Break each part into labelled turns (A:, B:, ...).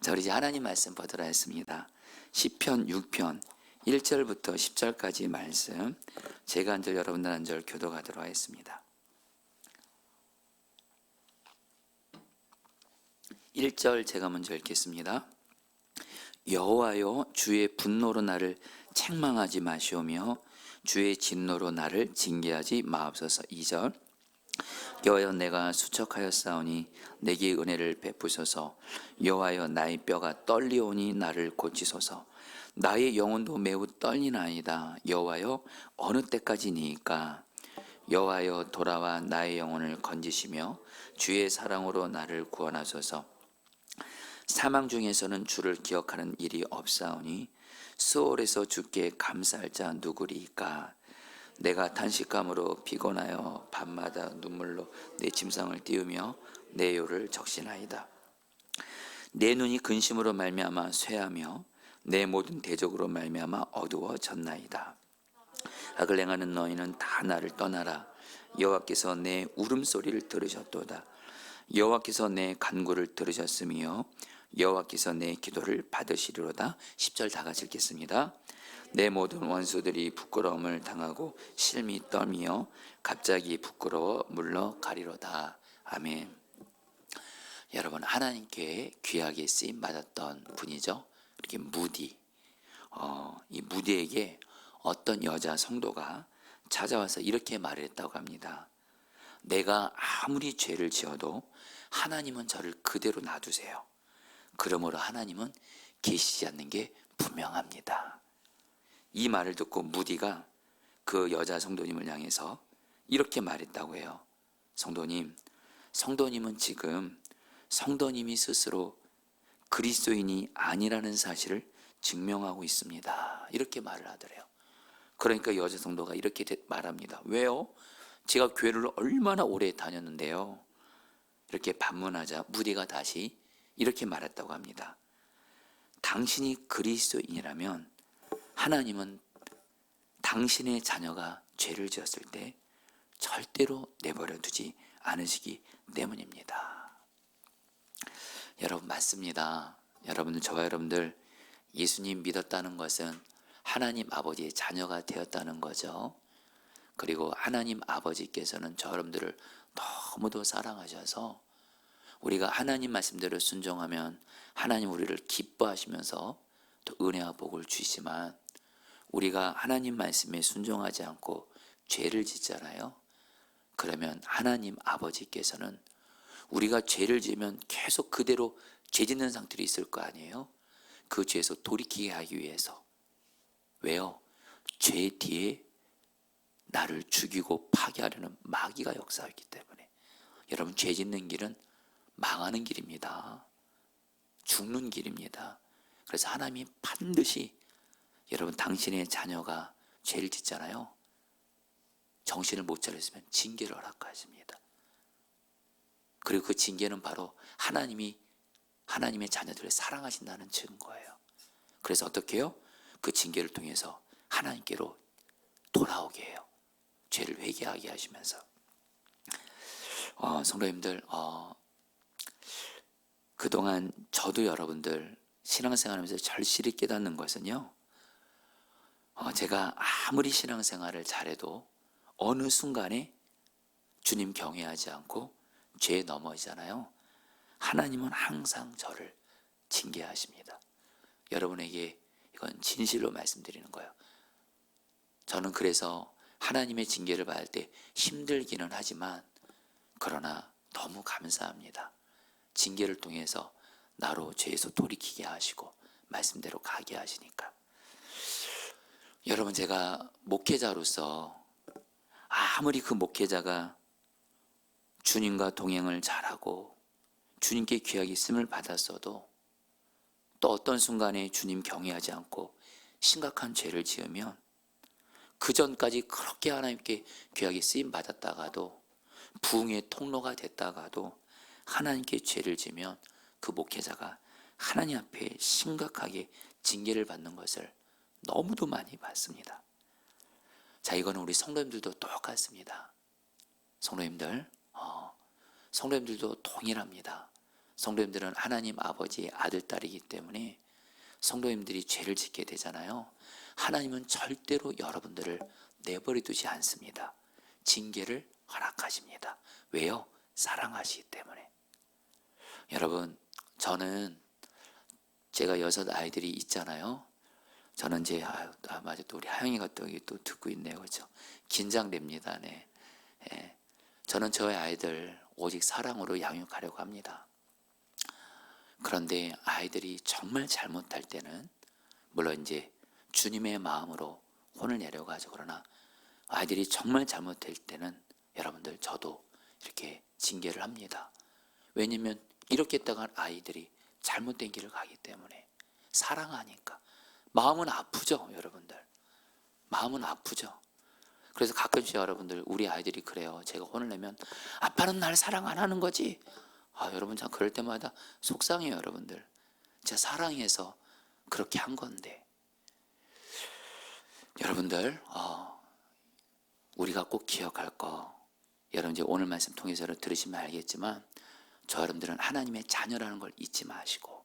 A: 자, 우리 이제 하나님 말씀 보도록 하겠습니다. 시편 6편 1절부터 10절까지 말씀, 제가 한 절 여러분들 한 절 교독하도록 하겠습니다. 1절 제가 먼저 읽겠습니다. 여호와여, 주의 분노로 나를 책망하지 마시오며 주의 진노로 나를 징계하지 마옵소서. 2절 여호와여, 내가 수척하였사오니 내게 은혜를 베푸소서. 여호와여, 나의 뼈가 떨리오니 나를 고치소서. 나의 영혼도 매우 떨리나이다. 여호와여, 어느 때까지니까? 여호와여, 돌아와 나의 영혼을 건지시며 주의 사랑으로 나를 구원하소서. 사망 중에서는 주를 기억하는 일이 없사오니 수월에서 주께 감사할 자 누구리이까? 내가 탄식감으로 피곤하여 밤마다 눈물로 내 침상을 띄우며 내 요를 적시나이다. 내 눈이 근심으로 말미암아 쇠하며 내 모든 대적으로 말미암아 어두워졌나이다. 악을 행하는 너희는 다 나를 떠나라. 여호와께서 내 울음소리를 들으셨도다. 여호와께서 내 간구를 들으셨으며 여호와께서 내 기도를 받으시리로다. 10절 다 같이 읽겠습니다. 내 모든 원수들이 부끄러움을 당하고 실미 떨며 갑자기 부끄러워 물러가리로다. 아멘. 여러분, 하나님께 귀하게 쓰임 받았던 분이죠. 이렇게 무디. 이 무디에게 어떤 여자 성도가 찾아와서 이렇게 말을 했다고 합니다. 내가 아무리 죄를 지어도 하나님은 저를 그대로 놔두세요. 그러므로 하나님은 계시지 않는 게 분명합니다. 이 말을 듣고 무디가 그 여자 성도님을 향해서 이렇게 말했다고 해요. 성도님은 지금 성도님이 스스로 그리스도인이 아니라는 사실을 증명하고 있습니다. 이렇게 말을 하더래요. 그러니까 여자 성도가 이렇게 말합니다. 왜요? 제가 교회를 얼마나 오래 다녔는데요. 이렇게 반문하자 무디가 다시 이렇게 말했다고 합니다. 당신이 그리스도인이라면 하나님은 당신의 자녀가 죄를 지었을 때 절대로 내버려 두지 않으시기 때문입니다. 여러분, 맞습니다. 여러분들, 저와 여러분들 예수님 믿었다는 것은 하나님 아버지의 자녀가 되었다는 거죠. 그리고 하나님 아버지께서는 저 여러분들을 너무도 사랑하셔서 우리가 하나님 말씀대로 순종하면 하나님 우리를 기뻐하시면서 또 은혜와 복을 주시지만 우리가 하나님 말씀에 순종하지 않고 죄를 짓잖아요. 그러면 하나님 아버지께서는 우리가 죄를 지으면 계속 그대로 죄 짓는 상태로 있을 거 아니에요. 그 죄에서 돌이키게 하기 위해서. 왜요? 죄 뒤에 나를 죽이고 파괴하려는 마귀가 역사하기 때문에. 여러분, 죄 짓는 길은 망하는 길입니다. 죽는 길입니다. 그래서 하나님이 반드시 여러분, 당신의 자녀가 죄를 짓잖아요. 정신을 못 차렸으면 징계를 허락하십니다. 그리고 그 징계는 바로 하나님이 하나님의 자녀들을 사랑하신다는 증거예요. 그래서 어떻게 해요? 그 징계를 통해서 하나님께로 돌아오게 해요. 죄를 회개하게 하시면서. 성도님들, 그동안 저도 여러분들 신앙생활하면서 절실히 깨닫는 것은요, 제가 아무리 신앙생활을 잘해도 어느 순간에 주님 경외하지 않고 죄에 넘어지잖아요. 하나님은 항상 저를 징계하십니다. 여러분에게 이건 진실로 말씀드리는 거예요. 저는 그래서 하나님의 징계를 받을 때 힘들기는 하지만 그러나 너무 감사합니다. 징계를 통해서 나로 죄에서 돌이키게 하시고 말씀대로 가게 하시니까. 여러분, 제가 목회자로서 아무리 그 목회자가 주님과 동행을 잘하고 주님께 귀하게 쓰임을 받았어도 또 어떤 순간에 주님 경외하지 않고 심각한 죄를 지으면 그 전까지 그렇게 하나님께 귀하게 쓰임 받았다가도 부흥의 통로가 됐다가도 하나님께 죄를 지면 그 목회자가 하나님 앞에 심각하게 징계를 받는 것을 너무도 많이 봤습니다. 자, 이거는 우리 성도님들도 똑같습니다. 성도님들도 동일합니다. 성도님들은 하나님 아버지의 아들, 딸이기 때문에 성도님들이 죄를 짓게 되잖아요. 하나님은 절대로 여러분들을 내버려 두지 않습니다. 징계를 허락하십니다. 왜요? 사랑하시기 때문에. 여러분, 저는 제가 6 아이들이 있잖아요. 저는 이제 맞아, 또 우리 하영이가 또 듣고 있네요, 그렇죠? 긴장됩니다. 네. 예. 저는 저의 아이들 오직 사랑으로 양육하려고 합니다. 그런데 아이들이 정말 잘못할 때는 물론 이제 주님의 마음으로 혼을 내려고 하죠. 그러나 아이들이 정말 잘못할 때는 여러분들 저도 이렇게 징계를 합니다. 왜냐하면 이렇게 했다가 아이들이 잘못된 길을 가기 때문에 사랑하니까. 마음은 아프죠, 여러분들. 마음은 아프죠. 그래서 가끔씩 여러분들 우리 아이들이 그래요. 제가 혼을 내면 아빠는 날 사랑 안 하는 거지. 여러분 참 그럴 때마다 속상해요, 여러분들. 제가 사랑해서 그렇게 한 건데. 여러분들 우리가 꼭 기억할 거, 여러분 이제 오늘 말씀 통해서 들으시면 알겠지만 저 여러분들은 하나님의 자녀라는 걸 잊지 마시고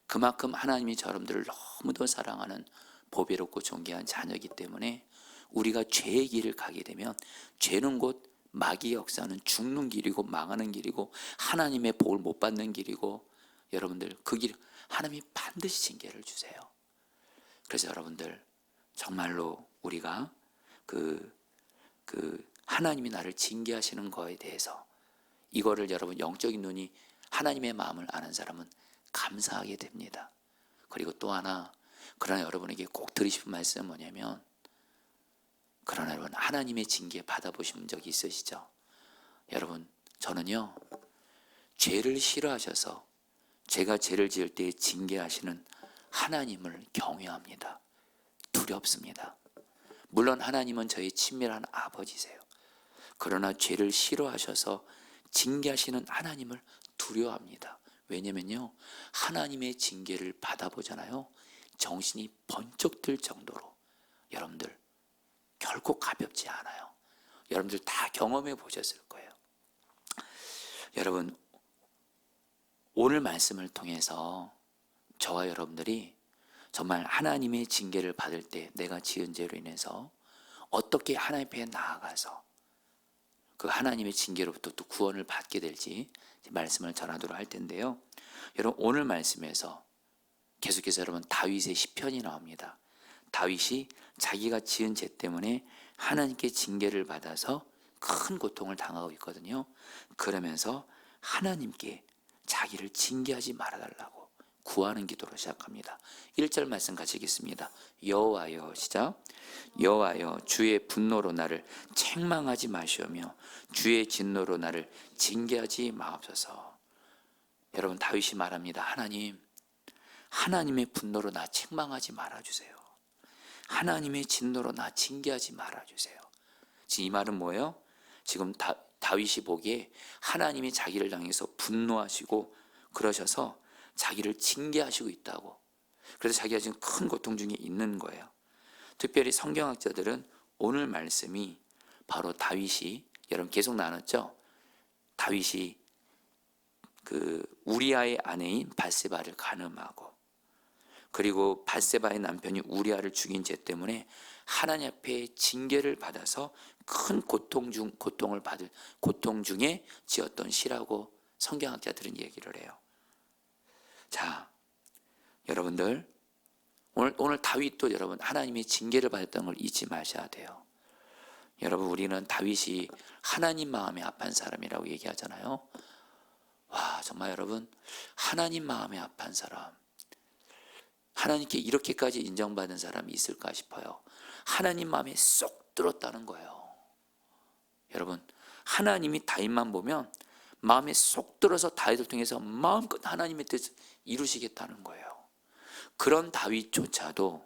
A: 그만큼 하나님이 저 여러분들을 너무도 사랑하는 보배롭고 존귀한 자녀이기 때문에 우리가 죄의 길을 가게 되면 죄는 곧 마귀의 역사는 죽는 길이고 망하는 길이고 하나님의 복을 못 받는 길이고 여러분들 그 길 하나님이 반드시 징계를 주세요. 그래서 여러분들 정말로 우리가 그 하나님이 나를 징계하시는 거에 대해서 이거를 여러분 영적인 눈이 하나님의 마음을 아는 사람은 감사하게 됩니다. 그리고 또 하나, 그러나 여러분에게 꼭 드리고 싶은 말씀은 뭐냐면, 그러나 여러분 하나님의 징계 받아보신 적이 있으시죠? 여러분 저는요 죄를 싫어하셔서 제가 죄를 지을 때 징계하시는 하나님을 경외합니다. 두렵습니다. 물론 하나님은 저의 친밀한 아버지세요. 그러나 죄를 싫어하셔서 징계하시는 하나님을 두려워합니다. 왜냐면요 하나님의 징계를 받아보잖아요. 정신이 번쩍 들 정도로 여러분들 결코 가볍지 않아요. 여러분들 다 경험해 보셨을 거예요. 여러분 오늘 말씀을 통해서 저와 여러분들이 정말 하나님의 징계를 받을 때 내가 지은 죄로 인해서 어떻게 하나님 앞에 나아가서 그 하나님의 징계로부터 또 구원을 받게 될지 말씀을 전하도록 할 텐데요. 여러분 오늘 말씀에서 계속해서 여러분 다윗의 시편이 나옵니다. 다윗이 자기가 지은 죄 때문에 하나님께 징계를 받아서 큰 고통을 당하고 있거든요. 그러면서 하나님께 자기를 징계하지 말아달라고 구하는 기도로 시작합니다. 1절 말씀 같이 읽겠습니다. 여호와여, 시작. 여호와여, 주의 분노로 나를 책망하지 마시오며 주의 진노로 나를 징계하지 마옵소서. 여러분 다윗이 말합니다. 하나님의 분노로 나 책망하지 말아주세요. 하나님의 진노로 나 징계하지 말아주세요. 지금 이 말은 뭐예요? 지금 다윗이 보기에 하나님이 자기를 향해서 분노하시고 그러셔서 자기를 징계하시고 있다고. 그래서 자기가 지금 큰 고통 중에 있는 거예요. 특별히 성경학자들은 오늘 말씀이 바로 다윗이, 여러분 계속 나눴죠? 다윗이 그 우리아의 아내인 밧세바를 간음하고 그리고 밧세바의 남편이 우리아를 죽인 죄 때문에 하나님 앞에 징계를 받아서 큰 고통을 받을 고통 중에 지었던 시라고 성경학자들은 얘기를 해요. 자, 여러분들 오늘 다윗도 여러분 하나님의 징계를 받았던 걸 잊지 마셔야 돼요. 여러분 우리는 다윗이 하나님 마음에 합한 사람이라고 얘기하잖아요. 와, 정말 여러분 하나님 마음에 합한 사람, 하나님께 이렇게까지 인정받은 사람이 있을까 싶어요. 하나님 마음에 쏙 들었다는 거예요. 여러분 하나님이 다윗만 보면 마음에 쏙 들어서 다윗을 통해서 마음껏 하나님의 뜻을 이루시겠다는 거예요. 그런 다윗조차도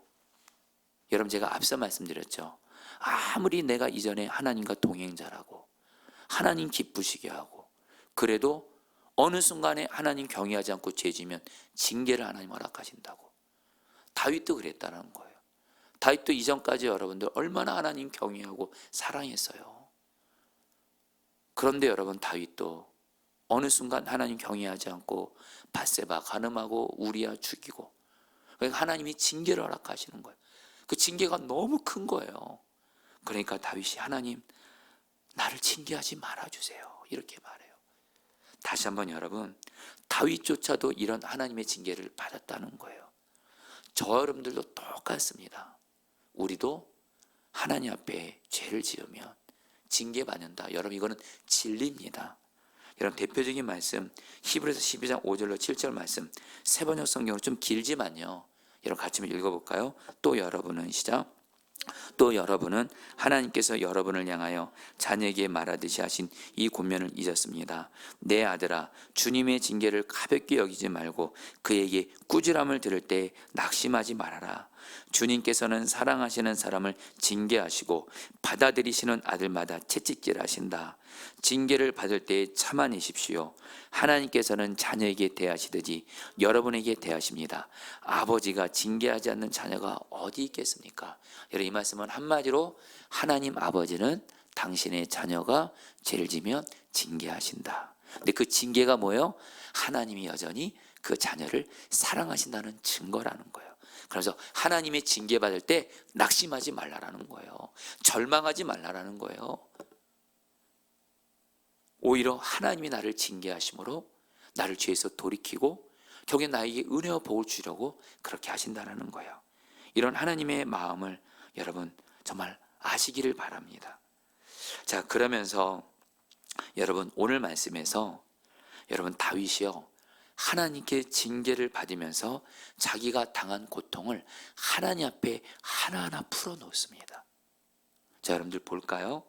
A: 여러분 제가 앞서 말씀드렸죠. 아무리 내가 이전에 하나님과 동행자라고 하나님 기쁘시게 하고 그래도 어느 순간에 하나님 경외하지 않고 죄지면 징계를 하나님 허락하신다고. 다윗도 그랬다는 거예요. 다윗도 이전까지 여러분들 얼마나 하나님 경외하고 사랑했어요. 그런데 여러분 다윗도 어느 순간 하나님 경외하지 않고 밧세바 간음하고 우리아 죽이고, 그러니까 하나님이 징계를 허락하시는 거예요. 그 징계가 너무 큰 거예요. 그러니까 다윗이 하나님 나를 징계하지 말아주세요 이렇게 말해요. 다시 한번 여러분, 다윗조차도 이런 하나님의 징계를 받았다는 거예요. 저 여러분들도 똑같습니다. 우리도 하나님 앞에 죄를 지으면 징계받는다. 여러분 이거는 진리입니다. 여러분 대표적인 말씀 히브리서 12장 5절로 7절 말씀 세번역 성경으로 좀 길지만요, 여러분 같이 한번 읽어볼까요? 또 여러분은 시작. 또 여러분은 하나님께서 여러분을 향하여 자녀에게 말하듯이 하신 이 권면을 잊었습니다. 내 아들아, 주님의 징계를 가볍게 여기지 말고 그에게 꾸지람을 들을 때 낙심하지 말아라. 주님께서는 사랑하시는 사람을 징계하시고 받아들이시는 아들마다 채찍질하신다. 징계를 받을 때 참아내십시오. 하나님께서는 자녀에게 대하시듯이 여러분에게 대하십니다. 아버지가 징계하지 않는 자녀가 어디 있겠습니까? 여러분 이 말씀은 한마디로 하나님 아버지는 당신의 자녀가 죄를 지면 징계하신다. 근데 그 징계가 뭐예요? 하나님이 여전히 그 자녀를 사랑하신다는 증거라는 거예요. 그래서 하나님의 징계받을 때 낙심하지 말라라는 거예요. 절망하지 말라라는 거예요. 오히려 하나님이 나를 징계하심으로 나를 죄에서 돌이키고 결국에 나에게 은혜와 복을 주려고 그렇게 하신다는 거예요. 이런 하나님의 마음을 여러분 정말 아시기를 바랍니다. 자, 그러면서 여러분 오늘 말씀에서 여러분 다윗이요, 하나님께 징계를 받으면서 자기가 당한 고통을 하나님 앞에 하나하나 풀어놓습니다. 자, 여러분들 볼까요?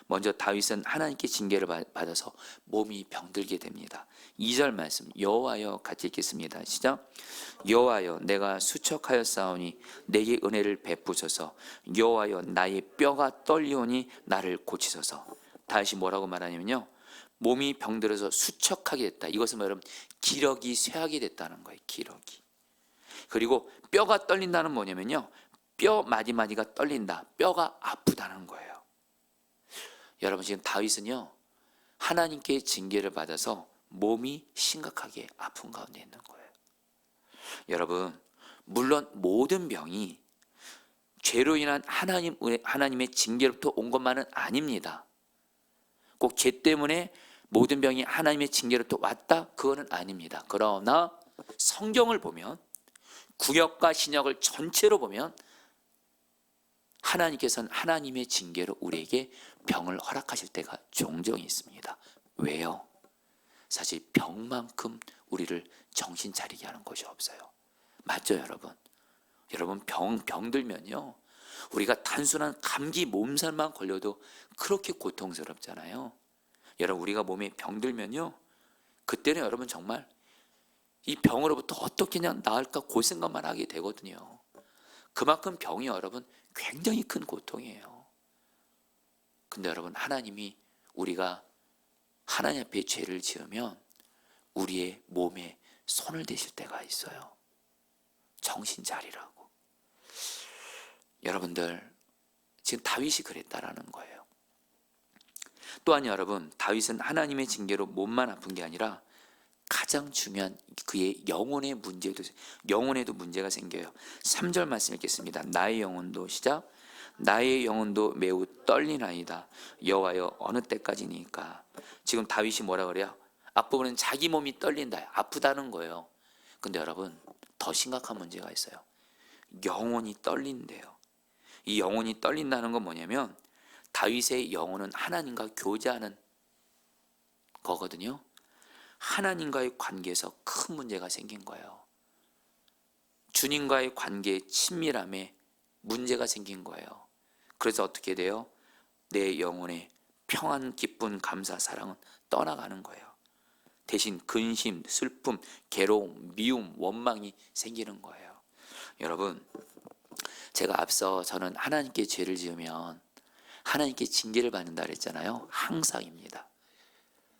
A: 먼저 다윗은 하나님께 징계를 받아서 몸이 병들게 됩니다. 2절 말씀 여호와여 같이 읽겠습니다. 시작. 여호와여 내가 수척하였사오니 내게 은혜를 베푸소서. 여호와여 나의 뼈가 떨리오니 나를 고치소서. 다윗이 뭐라고 말하냐면요, 몸이 병들어서 수척하게 됐다. 이것은 여러분 기력이 쇠하게 됐다는 거예요. 기력이. 그리고 뼈가 떨린다는 뭐냐면요, 뼈 마디마디가 떨린다. 뼈가 아프다는 거예요. 여러분 지금 다윗은요 하나님께 징계를 받아서 몸이 심각하게 아픈 가운데 있는 거예요. 여러분 물론 모든 병이 죄로 인한 하나님의 징계로부터 온 것만은 아닙니다. 꼭 죄 때문에 모든 병이 하나님의 징계로부터 왔다? 그거는 아닙니다. 그러나 성경을 보면, 구약과 신약을 전체로 보면 하나님께서는 하나님의 징계로 우리에게 병을 허락하실 때가 종종 있습니다. 왜요? 사실 병만큼 우리를 정신 차리게 하는 것이 없어요. 맞죠, 여러분? 여러분 병들면요, 우리가 단순한 감기 몸살만 걸려도 그렇게 고통스럽잖아요. 여러분 우리가 몸에 병들면요, 그때는 여러분 정말 이 병으로부터 어떻게 그냥 나을까 그 생각만 하게 되거든요. 그만큼 병이 여러분 굉장히 큰 고통이에요. 근데 여러분 하나님이 우리가 하나님 앞에 죄를 지으면 우리의 몸에 손을 대실 때가 있어요. 정신 차리라고. 여러분들 지금 다윗이 그랬다라는 거예요. 또한 여러분 다윗은 하나님의 징계로 몸만 아픈 게 아니라 가장 중요한 그의 영혼에도 문제가 생겨요. 3절 말씀 읽겠습니다. 나의 영혼도 시작. 나의 영혼도 매우 떨리나이다. 여호와여 어느 때까지니까. 지금 다윗이 뭐라 그래요? 앞부분은 자기 몸이 떨린다, 아프다는 거예요. 근데 여러분 더 심각한 문제가 있어요. 영혼이 떨린대요. 이 영혼이 떨린다는 건 뭐냐면 다윗의 영혼은 하나님과 교제하는 거거든요. 하나님과의 관계에서 큰 문제가 생긴 거예요. 주님과의 관계의 친밀함에 문제가 생긴 거예요. 그래서 어떻게 돼요? 내 영혼의 평안, 기쁨, 감사, 사랑은 떠나가는 거예요. 대신 근심, 슬픔, 괴로움, 미움, 원망이 생기는 거예요. 여러분 제가 앞서 저는 하나님께 죄를 지으면 하나님께 징계를 받는다 그랬잖아요. 항상입니다.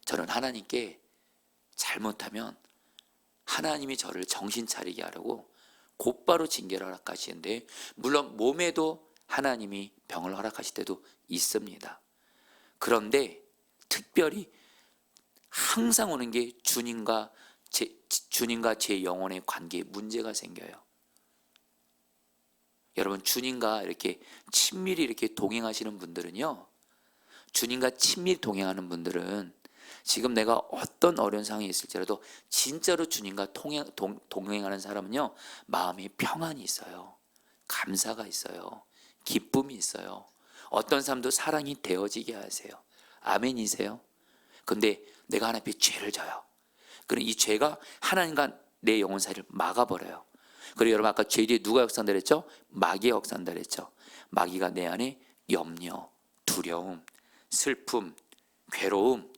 A: 저는 하나님께 잘못하면 하나님이 저를 정신 차리게 하려고 곧바로 징계를 허락하시는데, 물론 몸에도 하나님이 병을 허락하실 때도 있습니다. 그런데 특별히 항상 오는 게 주님과 제 영혼의 관계에 문제가 생겨요. 여러분, 주님과 이렇게 친밀히 이렇게 동행하시는 분들은요, 주님과 친밀히 동행하는 분들은 지금 내가 어떤 어려운 상황이 있을지라도 진짜로 주님과 동행하는 사람은요, 마음에 평안이 있어요. 감사가 있어요. 기쁨이 있어요. 어떤 사람도 사랑이 되어지게 하세요. 아멘이세요? 근데 내가 하나님 앞에 죄를 져요. 그럼 이 죄가 하나님과 내 영혼 사이를 막아버려요. 그리고 여러분, 아까 죄 뒤에 누가 역사한다 그랬죠? 마귀가 역사한다 그랬죠. 마귀가 내 안에 염려, 두려움, 슬픔, 괴로움,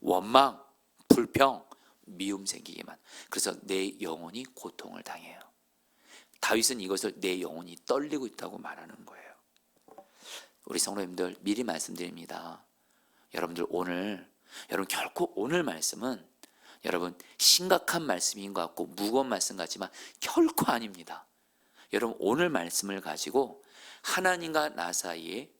A: 원망, 불평, 미움 생기기만. 그래서 내 영혼이 고통을 당해요. 다윗은 이것을 내 영혼이 떨리고 있다고 말하는 거예요. 우리 성도님들, 미리 말씀드립니다. 여러분들 여러분 결코 오늘 말씀은 여러분 심각한 말씀인 것 같고 무거운 말씀 같지만 결코 아닙니다. 여러분, 오늘 말씀을 가지고 하나님과 나 사이에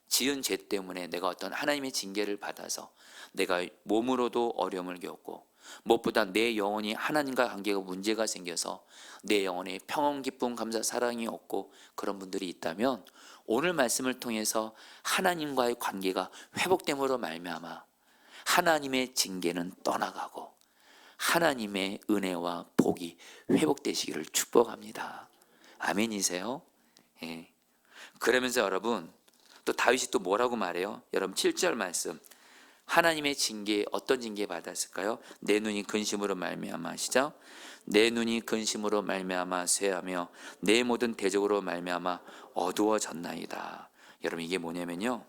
A: 지은 죄 때문에 내가 어떤 하나님의 징계를 받아서 내가 몸으로도 어려움을 겪고 무엇보다 내 영혼이 하나님과 관계가 문제가 생겨서 내 영혼에 평온, 기쁨, 감사, 사랑이 없고 그런 분들이 있다면 오늘 말씀을 통해서 하나님과의 관계가 회복됨으로 말미암아 하나님의 징계는 떠나가고 하나님의 은혜와 복이 회복되시기를 축복합니다. 아멘이세요? 예. 그러면서 여러분, 또 다윗이 또 뭐라고 말해요? 여러분 7절 말씀, 하나님의 징계, 어떤 징계 받았을까요? 내 눈이 근심으로 말미암아, 시작. 내 눈이 근심으로 말미암아 쇠하며 내 모든 대적으로 말미암아 어두워졌나이다. 여러분, 이게 뭐냐면요,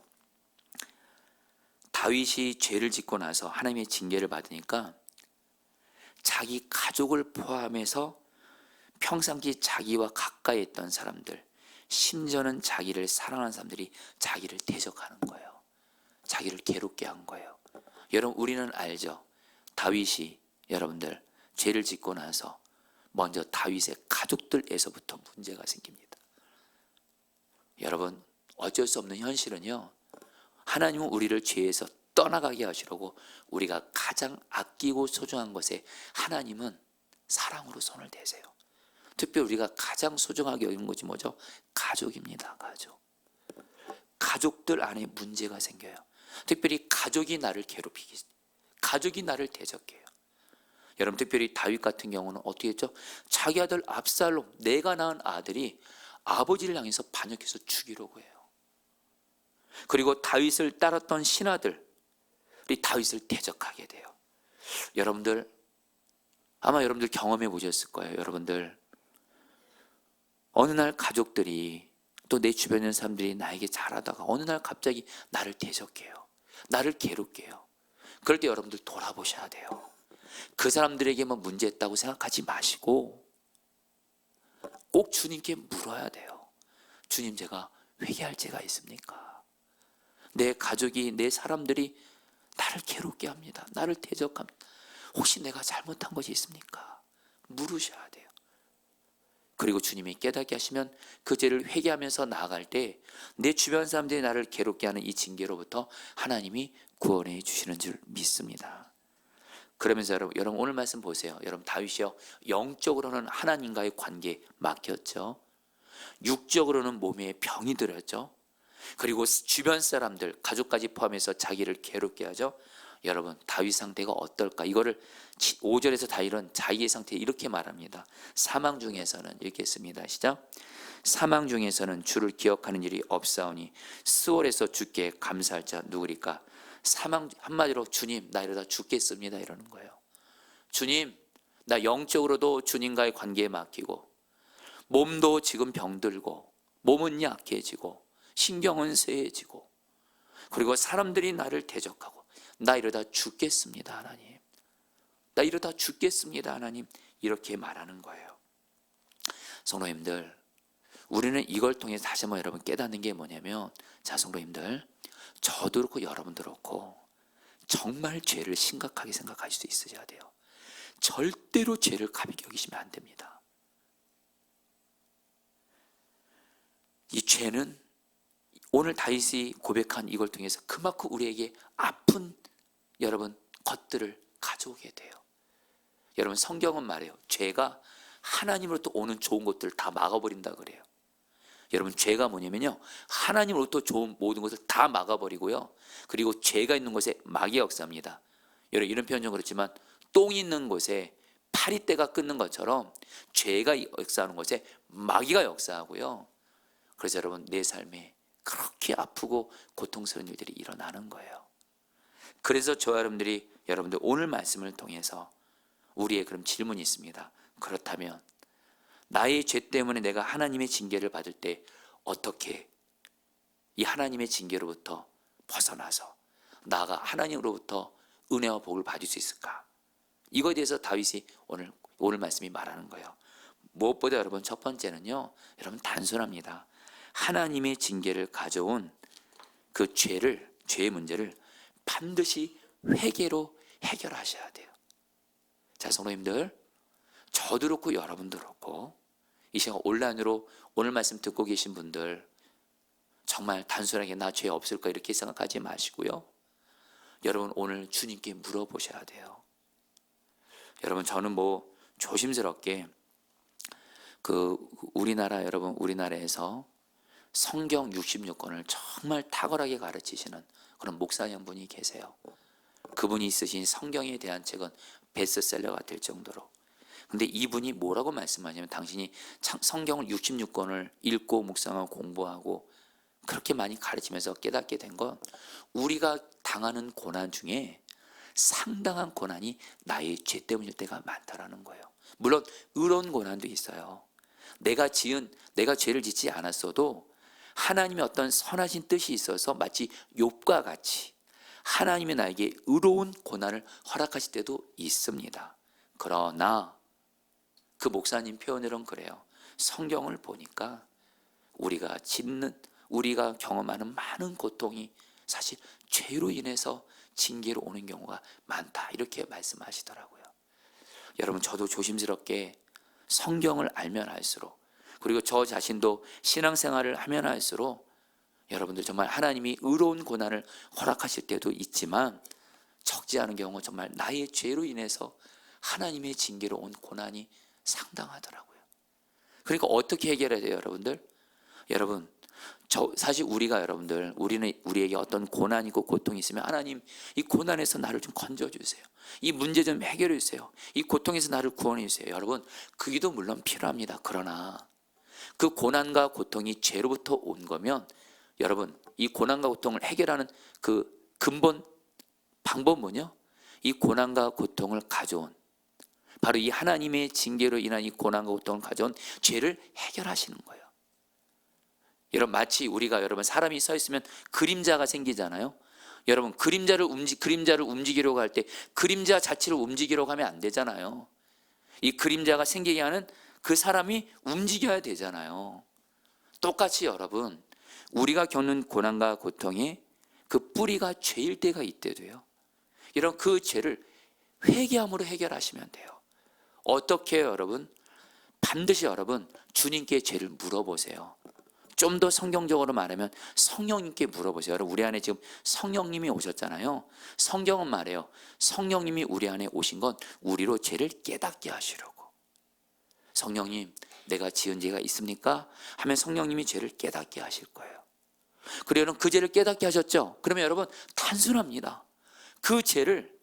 A: 다윗이 죄를 짓고 나서 하나님의 징계를 받으니까 자기 가족을 포함해서 평상시 자기와 가까이 있던 사람들, 심지어는 자기를 사랑하는 사람들이 자기를 대적하는 거예요. 자기를 괴롭게 한 거예요. 여러분, 우리는 알죠? 다윗이 여러분들 죄를 짓고 나서 먼저 다윗의 가족들에서부터 문제가 생깁니다. 여러분, 어쩔 수 없는 현실은요, 하나님은 우리를 죄에서 떠나가게 하시려고 우리가 가장 아끼고 소중한 것에 하나님은 사랑으로 손을 대세요. 특별히 우리가 가장 소중하게 여기는 것이 뭐죠? 가족입니다. 가족들 안에 문제가 생겨요. 특별히 가족이 나를 괴롭히기, 가족이 나를 대적해요. 여러분, 특별히 다윗 같은 경우는 어떻게 했죠? 자기 아들 압살롬, 내가 낳은 아들이 아버지를 향해서 반역해서 죽이려고 해요. 그리고 다윗을 따랐던 신하들이 다윗을 대적하게 돼요. 여러분들, 아마 여러분들 경험해 보셨을 거예요. 여러분들, 어느 날 가족들이, 또 내 주변에 있는 사람들이 나에게 잘하다가 어느 날 갑자기 나를 대적해요. 나를 괴롭게 해요. 그럴 때 여러분들 돌아보셔야 돼요. 그 사람들에게만 문제있다고 생각하지 마시고 꼭 주님께 물어야 돼요. 주님, 제가 회개할 죄가 있습니까? 내 가족이, 내 사람들이 나를 괴롭게 합니다. 나를 대적합니다. 혹시 내가 잘못한 것이 있습니까? 물으셔야 돼요. 그리고 주님이 깨닫게 하시면 그 죄를 회개하면서 나아갈 때 내 주변 사람들이 나를 괴롭게 하는 이 징계로부터 하나님이 구원해 주시는 줄 믿습니다. 그러면서 여러분 오늘 말씀 보세요. 여러분, 다윗이요, 영적으로는 하나님과의 관계에 막혔죠. 육적으로는 몸에 병이 들었죠. 그리고 주변 사람들, 가족까지 포함해서 자기를 괴롭게 하죠. 여러분, 다윗 상태가 어떨까? 이거를 5절에서 다윗은 자기의 상태 이렇게 말합니다. 사망 중에서는, 읽겠습니다. 시작. 사망 중에서는 주를 기억하는 일이 없사오니 스월에서 주께 감사할 자 누구리까? 사망, 한마디로 주님, 나 이러다 죽겠습니다, 이러는 거예요. 주님, 나 영적으로도 주님과의 관계에 막히고 몸도 지금 병들고 몸은 약해지고 신경은 쇠해지고 그리고 사람들이 나를 대적하고 나 이러다 죽겠습니다, 하나님. 나 이러다 죽겠습니다, 하나님. 이렇게 말하는 거예요. 성도님들, 우리는 이걸 통해서 다시 한번 여러분 깨닫는 게 뭐냐면, 자, 성도님들, 저도 그렇고 여러분도 그렇고 정말 죄를 심각하게 생각하실 수 있으셔야 돼요. 절대로 죄를 가볍게 여기시면 안 됩니다. 이 죄는 오늘 다윗이 고백한 이걸 통해서 그만큼 우리에게 아픈, 여러분, 것들을 가져오게 돼요. 여러분, 성경은 말해요. 죄가 하나님으로부터 오는 좋은 것들을 다 막아버린다 그래요. 여러분, 죄가 뭐냐면요, 하나님으로부터 좋은 모든 것을 다 막아버리고요, 그리고 죄가 있는 곳에 마귀가 역사합니다. 여러분, 이런 표현 좀 그렇지만 똥이 있는 곳에 파리떼가 끊는 것처럼 죄가 역사하는 곳에 마귀가 역사하고요. 그래서 여러분, 내 삶에 그렇게 아프고 고통스러운 일들이 일어나는 거예요. 그래서 저와 여러분들 오늘 말씀을 통해서 우리의 그럼 질문이 있습니다. 그렇다면 나의 죄 때문에 내가 하나님의 징계를 받을 때 어떻게 이 하나님의 징계로부터 벗어나서 나아가 하나님으로부터 은혜와 복을 받을 수 있을까? 이거에 대해서 다윗이 오늘 말씀이 말하는 거예요. 무엇보다 여러분, 첫 번째는요, 여러분, 단순합니다. 하나님의 징계를 가져온 그 죄의 문제를 반드시 회개로 해결하셔야 돼요. 자, 성도님들, 저도 그렇고 여러분도 그렇고 이 시간 온라인으로 오늘 말씀 듣고 계신 분들, 정말 단순하게 나 죄 없을까 이렇게 생각하지 마시고요, 여러분, 오늘 주님께 물어보셔야 돼요. 여러분, 저는 조심스럽게 우리나라에서 성경 66권을 정말 탁월하게 가르치시는 그런 목사님분이 계세요. 그분이 쓰신 성경에 대한 책은 베스트셀러가 될 정도로. 근데 이분이 뭐라고 말씀하냐면, 당신이 성경을 66권을 읽고 묵상하고 공부하고 그렇게 많이 가르치면서 깨닫게 된 건, 우리가 당하는 고난 중에 상당한 고난이 나의 죄 때문일 때가 많다라는 거예요. 물론 의로운 고난도 있어요. 내가 죄를 짓지 않았어도 하나님의 어떤 선하신 뜻이 있어서 마치 욥과 같이 하나님이 나에게 의로운 고난을 허락하실 때도 있습니다. 그러나 그 목사님 표현으로는 그래요. 성경을 보니까 우리가 경험하는 많은 고통이 사실 죄로 인해서 징계로 오는 경우가 많다, 이렇게 말씀하시더라고요. 여러분, 저도 조심스럽게 성경을 알면 알수록, 그리고 저 자신도 신앙생활을 하면 할수록 여러분들 정말 하나님이 의로운 고난을 허락하실 때도 있지만 적지 않은 경우 정말 나의 죄로 인해서 하나님의 징계로 온 고난이 상당하더라고요. 그러니까 어떻게 해결해야 돼요, 여러분들? 여러분, 사실 우리에게 어떤 고난이 있고 고통이 있으면, 하나님, 이 고난에서 나를 좀 건져주세요. 이 문제 좀 해결해 주세요. 이 고통에서 나를 구원해 주세요. 여러분, 그 기도 물론 필요합니다. 그러나 그 고난과 고통이 죄로부터 온 거면, 여러분, 이 고난과 고통을 해결하는 그 근본 방법은 뭐냐? 이 고난과 고통을 가져온, 바로 이 하나님의 징계로 인한 이 고난과 고통을 가져온 죄를 해결하시는 거예요. 여러분, 마치 여러분, 사람이 서 있으면 그림자가 생기잖아요. 여러분, 그림자를 움직이려고 할 때 그림자 자체를 움직이려고 하면 안 되잖아요. 이 그림자가 생기게 하는 그 사람이 움직여야 되잖아요. 똑같이 여러분, 우리가 겪는 고난과 고통의 그 뿌리가 죄일 때가 있대도요. 여러분, 그 죄를 회개함으로 해결하시면 돼요. 어떻게 해요, 여러분? 반드시 여러분, 주님께 죄를 물어보세요. 좀 더 성경적으로 말하면 성령님께 물어보세요. 여러분, 우리 안에 지금 성령님이 오셨잖아요. 성경은 말해요. 성령님이 우리 안에 오신 건 우리로 죄를 깨닫게 하시려고. 성령님, 내가 지은 죄가 있습니까? 하면 성령님이 죄를 깨닫게 하실 거예요. 그리고 여러분, 그 죄를 깨닫게 하셨죠? 그러면 여러분, 단순합니다. 그 죄를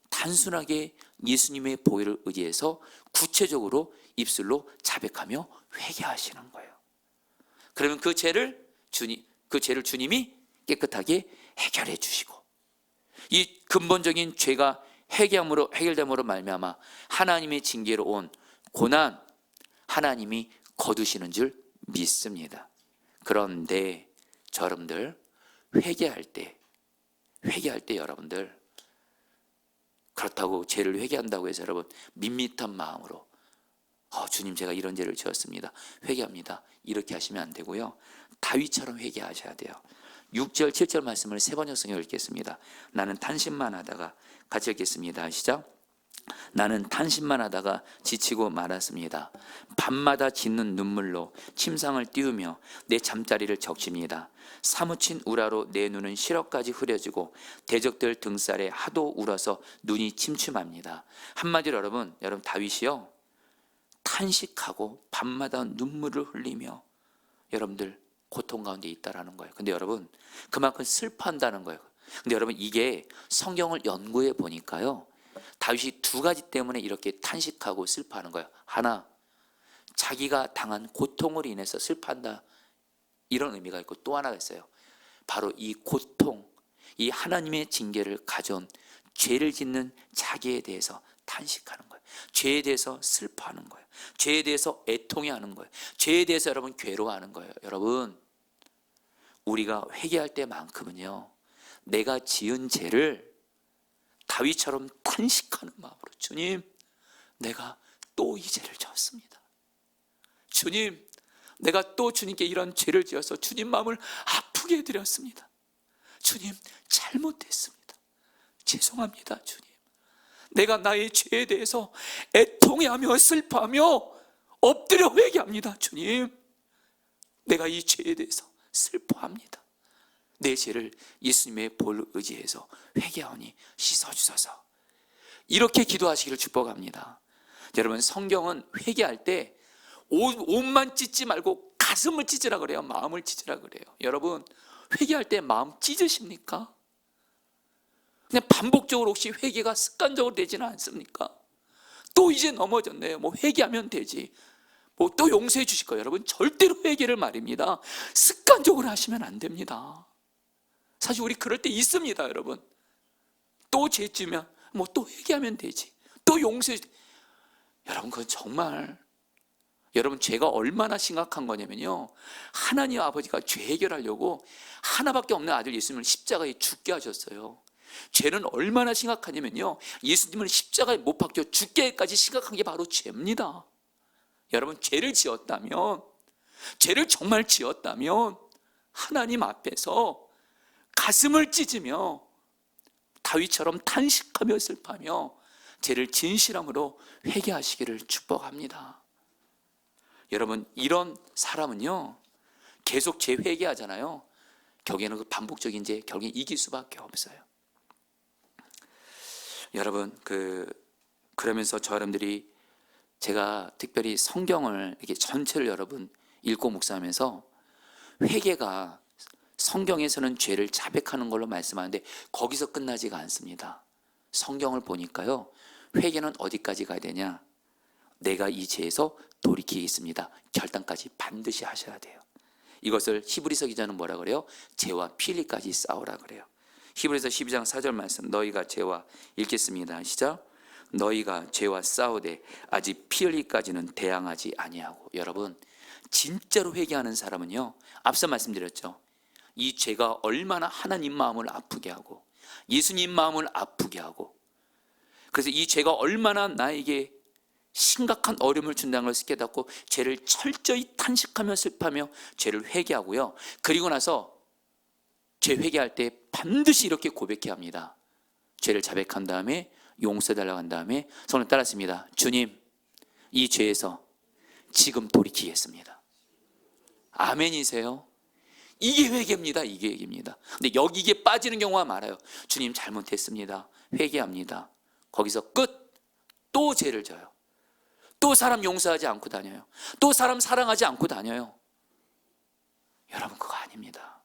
A: 단순하게 예수님의 보혈을 의지해서 구체적으로 입술로 자백하며 회개하시는 거예요. 그러면 그 죄를 주님이 깨끗하게 해결해 주시고, 이 근본적인 죄가 해결됨으로 말미암아 하나님의 징계로 온 고난, 하나님이 거두시는 줄 믿습니다. 그런데 여러분들, 회개할 때 여러분들, 그렇다고 죄를 회개한다고 해서 여러분 밋밋한 마음으로 주님, 제가 이런 죄를 지었습니다, 회개합니다, 이렇게 하시면 안 되고요. 다윗처럼 회개하셔야 돼요. 6절 7절 말씀을 세 번역성에 읽겠습니다. 나는 탄식만 하다가 같이 읽겠습니다. 시작. 나는 탄식만 하다가 지치고 말았습니다. 밤마다 짓는 눈물로 침상을 띄우며 내 잠자리를 적십니다. 사무친 우라로 내 눈은 시력까지 흐려지고 대적들 등살에 하도 울어서 눈이 침침합니다. 한마디로 여러분 다윗이요, 탄식하고 밤마다 눈물을 흘리며 여러분들 고통 가운데 있다라는 거예요. 근데 여러분 그만큼 슬퍼한다는 거예요. 근데 여러분 이게 성경을 연구해 보니까요, 다윗이 두 가지 때문에 이렇게 탄식하고 슬퍼하는 거예요. 하나, 자기가 당한 고통으로 인해서 슬퍼한다, 이런 의미가 있고, 또 하나가 있어요. 바로 이 고통, 이 하나님의 징계를 가져온 죄를 짓는 자기에 대해서 탄식하는 거예요. 죄에 대해서 슬퍼하는 거예요. 죄에 대해서 애통해하는 거예요. 죄에 대해서 여러분 괴로워하는 거예요. 여러분 우리가 회개할 때만큼은요, 내가 지은 죄를 다윗처럼 탄식하는 마음으로, 주님 내가 또 이 죄를 지었습니다. 주님 내가 또 주님께 이런 죄를 지어서 주님 마음을 아프게 해드렸습니다. 주님 잘못했습니다. 죄송합니다. 주님 내가 나의 죄에 대해서 애통해하며 슬퍼하며 엎드려 회개합니다. 주님 내가 이 죄에 대해서 슬퍼합니다. 내 죄를 예수님의 볼을 의지해서 회개하오니 씻어주소서. 이렇게 기도하시기를 축복합니다. 여러분 성경은 회개할 때 옷만 찢지 말고 가슴을 찢으라 그래요. 마음을 찢으라 그래요. 여러분 회개할 때 마음 찢으십니까? 그냥 반복적으로 혹시 회개가 습관적으로 되지는 않습니까? 또 이제 넘어졌네요. 뭐 회개하면 되지, 뭐 또 용서해 주실 거예요. 여러분 절대로 회개를 말입니다, 습관적으로 하시면 안 됩니다. 사실 우리 그럴 때 있습니다. 여러분 또 죄 지면 뭐 또 회개하면 되지, 또 용서해. 여러분 그건 정말, 여러분 죄가 얼마나 심각한 거냐면요, 하나님 아버지가 죄 해결하려고 하나밖에 없는 아들 예수님을 십자가에 죽게 하셨어요. 죄는 얼마나 심각하냐면요, 예수님을 십자가에 못 박혀 죽게까지 심각한 게 바로 죄입니다. 여러분 죄를 지었다면, 죄를 정말 지었다면 하나님 앞에서 가슴을 찢으며 다윗처럼 탄식하며 슬퍼하며 죄를 진실함으로 회개하시기를 축복합니다. 여러분 이런 사람은요 계속 죄 회개하잖아요. 결국에는 그 반복적인 죄 결국에 이길 수밖에 없어요. 여러분 그러면서 저 여러분들이, 제가 특별히 성경을 이렇게 전체를 여러분 읽고 묵상하면서, 회개가 성경에서는 죄를 자백하는 걸로 말씀하는데 거기서 끝나지가 않습니다. 성경을 보니까요, 회개는 어디까지 가야 되냐, 내가 이 죄에서 돌이키겠습니다, 결단까지 반드시 하셔야 돼요. 이것을 히브리서 기자는 뭐라 그래요? 죄와 피 흘리기까지 싸우라 그래요. 히브리서 12장 4절 말씀, 너희가 죄와, 읽겠습니다. 시작. 너희가 죄와 싸우되 아직 피 흘리기까지는 대항하지 아니하고. 여러분 진짜로 회개하는 사람은요, 앞서 말씀드렸죠, 이 죄가 얼마나 하나님 마음을 아프게 하고 예수님 마음을 아프게 하고, 그래서 이 죄가 얼마나 나에게 심각한 어려움을 준다는 것을 깨닫고 죄를 철저히 탄식하며 슬퍼하며 죄를 회개하고요, 그리고 나서 죄 회개할 때 반드시 이렇게 고백해야 합니다. 죄를 자백한 다음에 용서해달라고 한 다음에 손을 따랐습니다. 주님 이 죄에서 지금 돌이키겠습니다. 아멘이세요? 이게 회개입니다. 이게 회개입니다. 근데 여기에 빠지는 경우가 많아요. 주님 잘못했습니다, 회개합니다. 거기서 끝. 또 죄를 져요. 또 사람 용서하지 않고 다녀요. 또 사람 사랑하지 않고 다녀요. 여러분 그거 아닙니다.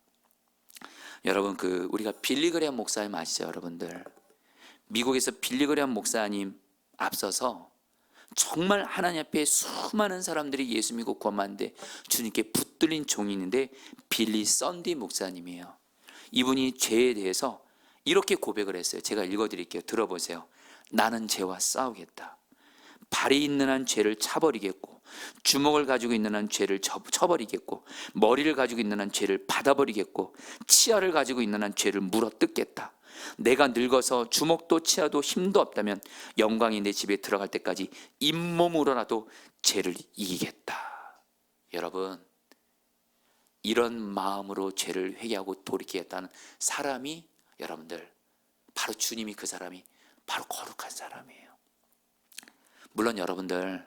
A: 여러분 우리가 빌리그레엄 목사님 아시죠? 여러분들 미국에서 빌리그레엄 목사님 앞서서 정말 하나님 앞에 수많은 사람들이 예수 믿고 구원받는데 주님께 붙들린 종이 있는데, 빌리 썬디 목사님이에요. 이분이 죄에 대해서 이렇게 고백을 했어요. 제가 읽어드릴게요. 들어보세요. 나는 죄와 싸우겠다. 발이 있는 한 죄를 차버리겠고, 주먹을 가지고 있는 한 죄를 쳐버리겠고, 머리를 가지고 있는 한 죄를 받아버리겠고, 치아를 가지고 있는 한 죄를 물어뜯겠다. 내가 늙어서 주먹도 치아도 힘도 없다면 영광이 내 집에 들어갈 때까지 잇몸으로라도 죄를 이기겠다. 여러분 이런 마음으로 죄를 회개하고 돌이키겠다는 사람이, 여러분들 바로 주님이, 그 사람이 바로 거룩한 사람이에요. 물론 여러분들,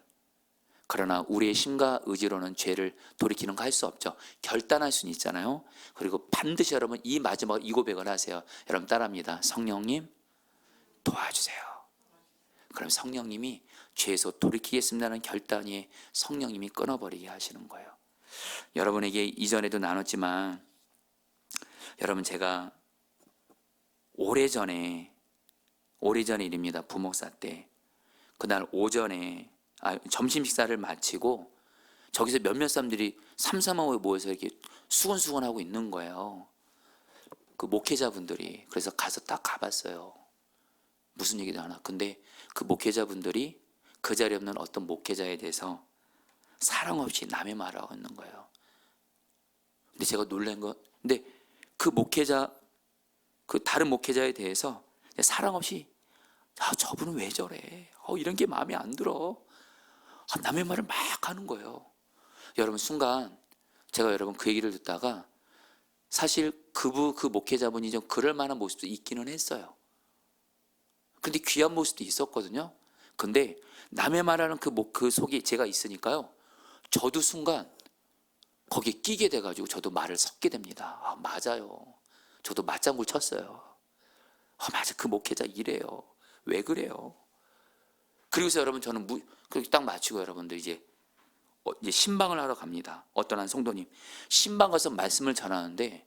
A: 그러나 우리의 힘과 의지로는 죄를 돌이키는 거 할 수 없죠. 결단할 수는 있잖아요. 그리고 반드시 여러분 이 마지막 이 고백을 하세요. 여러분 따라합니다. 성령님 도와주세요. 그럼 성령님이 죄에서 돌이키겠습니다는 결단이 성령님이 끊어버리게 하시는 거예요. 여러분에게 이전에도 나눴지만, 여러분 제가 오래전에 일입니다. 부목사 때 그날 오전에 점심 식사를 마치고 저기서 몇몇 사람들이 삼삼오오에 모여서 이렇게 수근수근하고 있는 거예요. 그 목회자분들이. 그래서 가서 딱 가봤어요. 무슨 얘기도 하나. 근데 그 목회자분들이 그 자리에 없는 어떤 목회자에 대해서 사랑 없이 남의 말을 하고 있는 거예요. 근데 제가 놀란 건, 근데 그 목회자, 그 다른 목회자에 대해서 사랑 없이 저분은 왜 저래? 이런 게 마음에 안 들어. 남의 말을 막 하는 거예요. 여러분 순간 제가 여러분 그 얘기를 듣다가 사실 그 목회자분이 좀 그럴 만한 모습도 있기는 했어요. 근데 귀한 모습도 있었거든요. 근데 남의 말하는 그 속에 제가 있으니까요, 저도 순간 거기에 끼게 돼가지고 저도 말을 섞게 됩니다. 맞아요. 저도 맞장구 쳤어요. 맞아, 그 목회자 이래요. 왜 그래요? 그리고서 여러분 저는 그렇게 딱 마치고 여러분들 이제 신방을 하러 갑니다. 어떤 한 성도님 신방 가서 말씀을 전하는데,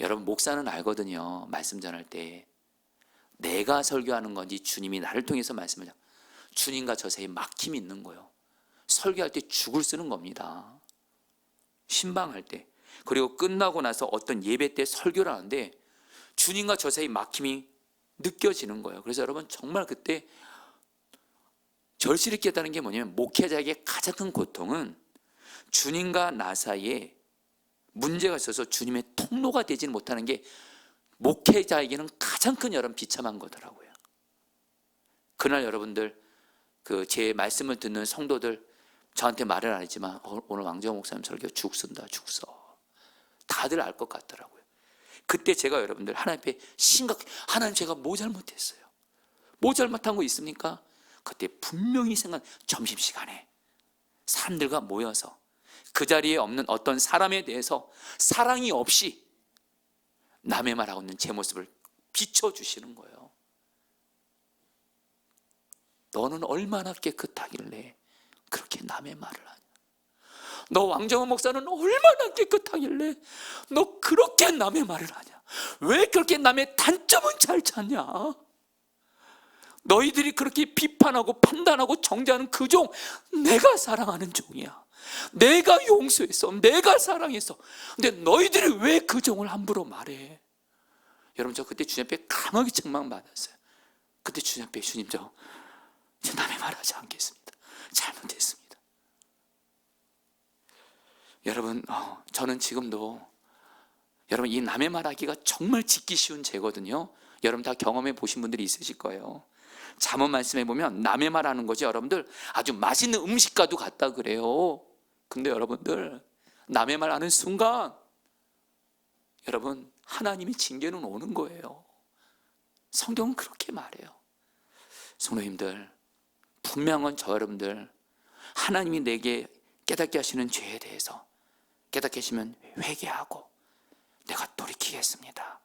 A: 여러분 목사는 알거든요. 말씀 전할 때 내가 설교하는 건지 주님이 나를 통해서 말씀을, 주님과 저 사이에 막힘이 있는 거예요. 설교할 때 죽을 쓰는 겁니다. 신방할 때. 그리고 끝나고 나서 어떤 예배 때 설교를 하는데 주님과 저 사이 막힘이 느껴지는 거예요. 그래서 여러분 정말 그때 절실히 깨달은 게 뭐냐면, 목회자에게 가장 큰 고통은 주님과 나 사이에 문제가 있어서 주님의 통로가 되지 못하는 게 목회자에게는 가장 큰 여러분 비참한 거더라고요. 그날 여러분들 제 말씀을 듣는 성도들 저한테 말을 안 했지만 오늘 왕정호 목사님 설교 죽쓴다 죽서 다들 알 것 같더라고요. 그때 제가 여러분들 하나님 앞에 하나님 제가 뭐 잘못했어요? 뭐 잘못한 거 있습니까? 그때 분명히 점심시간에 사람들과 모여서 그 자리에 없는 어떤 사람에 대해서 사랑이 없이 남의 말하고 있는 제 모습을 비춰주시는 거예요. 너는 얼마나 깨끗하길래 그렇게 남의 말을 하냐? 너 왕정호 목사는 얼마나 깨끗하길래 너 그렇게 남의 말을 하냐? 왜 그렇게 남의 단점은 잘 찾냐? 너희들이 그렇게 비판하고 판단하고 정죄하는 그 종, 내가 사랑하는 종이야. 내가 용서했어. 내가 사랑했어. 근데 너희들이 왜 그 종을 함부로 말해? 여러분 저 그때 주님 앞에 강하게 책망받았어요. 그때 주님 앞에 주님 저 남의 말하지 않겠습니다. 잘못했습니다. 여러분 저는 지금도 여러분 이 남의 말하기가 정말 짓기 쉬운 죄거든요. 여러분 다 경험해 보신 분들이 있으실 거예요. 잠언 말씀해 보면 남의 말하는 것이 여러분들 아주 맛있는 음식과도 같다 그래요. 근데 여러분들 남의 말하는 순간 여러분 하나님의 징계는 오는 거예요. 성경은 그렇게 말해요. 성도님들, 분명한 저 여러분들 하나님이 내게 깨닫게 하시는 죄에 대해서 깨닫게 하시면 회개하고 내가 돌이키겠습니다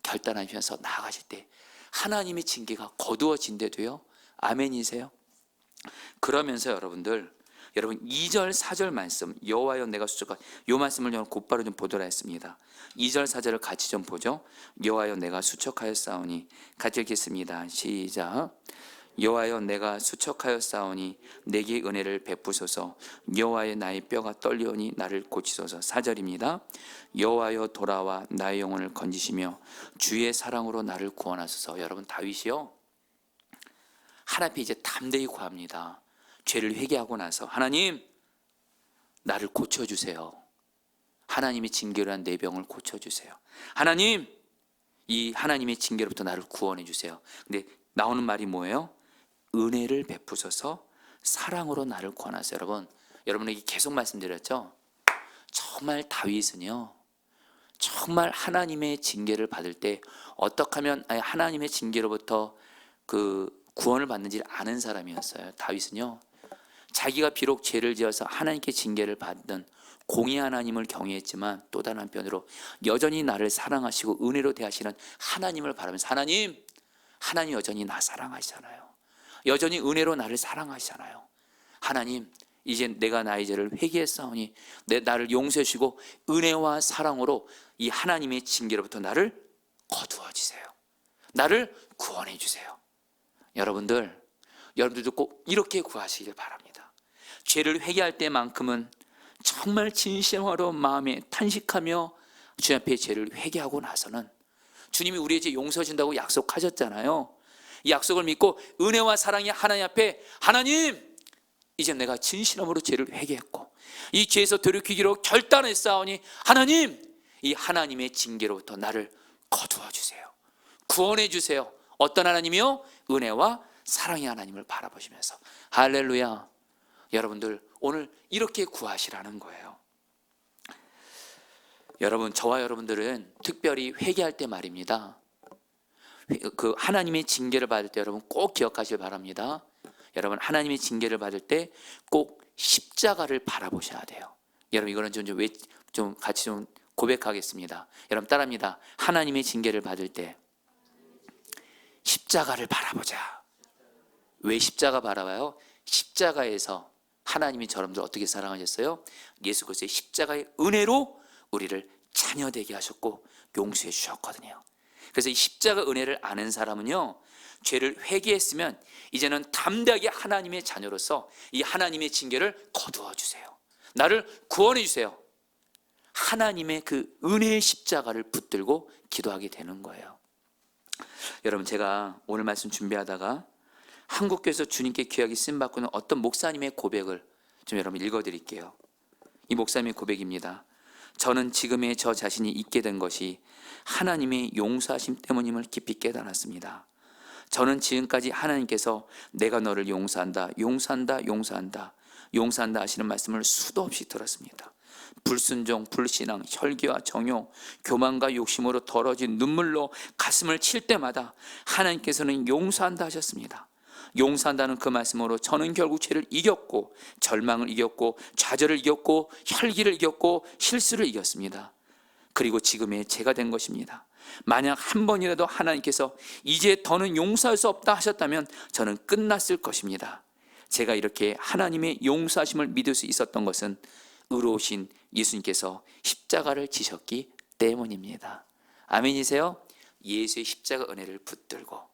A: 결단하시면서 나아가실 때 하나님의 징계가 거두어진대도요. 아멘이세요? 그러면서 여러분 2절 4절 말씀, 여호와여 내가 수척한, 이 말씀을 곧바로 좀 보도록 했습니다. 2절 4절을 같이 좀 보죠. 여호와여 내가 수척하였사오니, 같이 읽겠습니다. 시작. 여호와여 내가 수척하였사오니 내게 은혜를 베푸소서. 여호와여 나의 뼈가 떨리오니 나를 고치소서. 4절입니다. 여호와여 돌아와 나의 영혼을 건지시며 주의 사랑으로 나를 구원하소서. 여러분 다윗이요 하나님 앞에 이제 담대히 구합니다. 죄를 회개하고 나서 하나님 나를 고쳐주세요. 하나님의 징계로 한 내 병을 고쳐주세요. 하나님 이 하나님의 징계로부터 나를 구원해 주세요. 근데 나오는 말이 뭐예요? 은혜를 베푸셔서 사랑으로 나를 구원하세요. 여러분에게 계속 말씀드렸죠. 정말 다윗은요 정말 하나님의 징계를 받을 때 어떻게 하면 하나님의 징계로부터 구원을 받는지를 아는 사람이었어요. 다윗은요, 자기가 비록 죄를 지어서 하나님께 징계를 받던 공의 하나님을 경외했지만 또 다른 한편으로 여전히 나를 사랑하시고 은혜로 대하시는 하나님을 바라면서, 하나님 여전히 나 사랑하시잖아요. 여전히 은혜로 나를 사랑하시잖아요. 하나님, 이제 내가 나의 죄를 회개했사오니 나를 용서해 주시고 은혜와 사랑으로 이 하나님의 징계로부터 나를 거두어 주세요. 나를 구원해 주세요. 여러분들도 꼭 이렇게 구하시길 바랍니다. 죄를 회개할 때만큼은 정말 진심으로 마음에 탄식하며 주님 앞에 죄를 회개하고 나서는 주님이 우리의 죄 용서해 준다고 약속하셨잖아요. 이 약속을 믿고 은혜와 사랑이 하나님 앞에, 하나님, 이제 내가 진심으로 죄를 회개했고 이 죄에서 돌이키기로 결단했사오니 하나님, 이 하나님의 징계로부터 나를 거두어 주세요. 구원해 주세요. 어떤 하나님이요? 은혜와 사랑의 하나님을 바라보시면서. 할렐루야. 여러분들 오늘 이렇게 구하시라는 거예요. 여러분, 저와 여러분들은 특별히 회개할 때 말입니다, 그 하나님의 징계를 받을 때 여러분 꼭 기억하시길 바랍니다. 여러분, 하나님의 징계를 받을 때 꼭 십자가를 바라보셔야 돼요. 여러분, 이거는 좀 같이 좀 고백하겠습니다. 여러분 따라합니다. 하나님의 징계를 받을 때 십자가를 바라보자. 왜 십자가 바라봐요? 십자가에서 하나님이 여러분들 어떻게 사랑하셨어요? 예수 그리스도의 십자가의 은혜로 우리를 자녀되게 하셨고 용서해 주셨거든요. 그래서 이 십자가 은혜를 아는 사람은요, 죄를 회개했으면 이제는 담대하게 하나님의 자녀로서 이 하나님의 징계를 거두어 주세요. 나를 구원해 주세요. 하나님의 그 은혜의 십자가를 붙들고 기도하게 되는 거예요. 여러분, 제가 오늘 말씀 준비하다가 한국교회에서 주님께 귀하게 쓰임받고 있는 어떤 목사님의 고백을 좀 여러분 읽어드릴게요. 이 목사님의 고백입니다. 저는 지금의 저 자신이 있게 된 것이 하나님의 용서하심 때문임을 깊이 깨달았습니다. 저는 지금까지 하나님께서 내가 너를 용서한다, 용서한다, 용서한다, 용서한다 하시는 말씀을 수도 없이 들었습니다. 불순종, 불신앙, 혈기와 정욕, 교만과 욕심으로 더러진 눈물로 가슴을 칠 때마다 하나님께서는 용서한다 하셨습니다. 용서한다는 그 말씀으로 저는 결국 죄를 이겼고 절망을 이겼고 좌절을 이겼고 혈기를 이겼고 실수를 이겼습니다. 그리고 지금의 제가 된 것입니다. 만약 한 번이라도 하나님께서 이제 더는 용서할 수 없다 하셨다면 저는 끝났을 것입니다. 제가 이렇게 하나님의 용서하심을 믿을 수 있었던 것은 의로우신 예수님께서 십자가를 지셨기 때문입니다. 아멘이세요? 예수의 십자가 은혜를 붙들고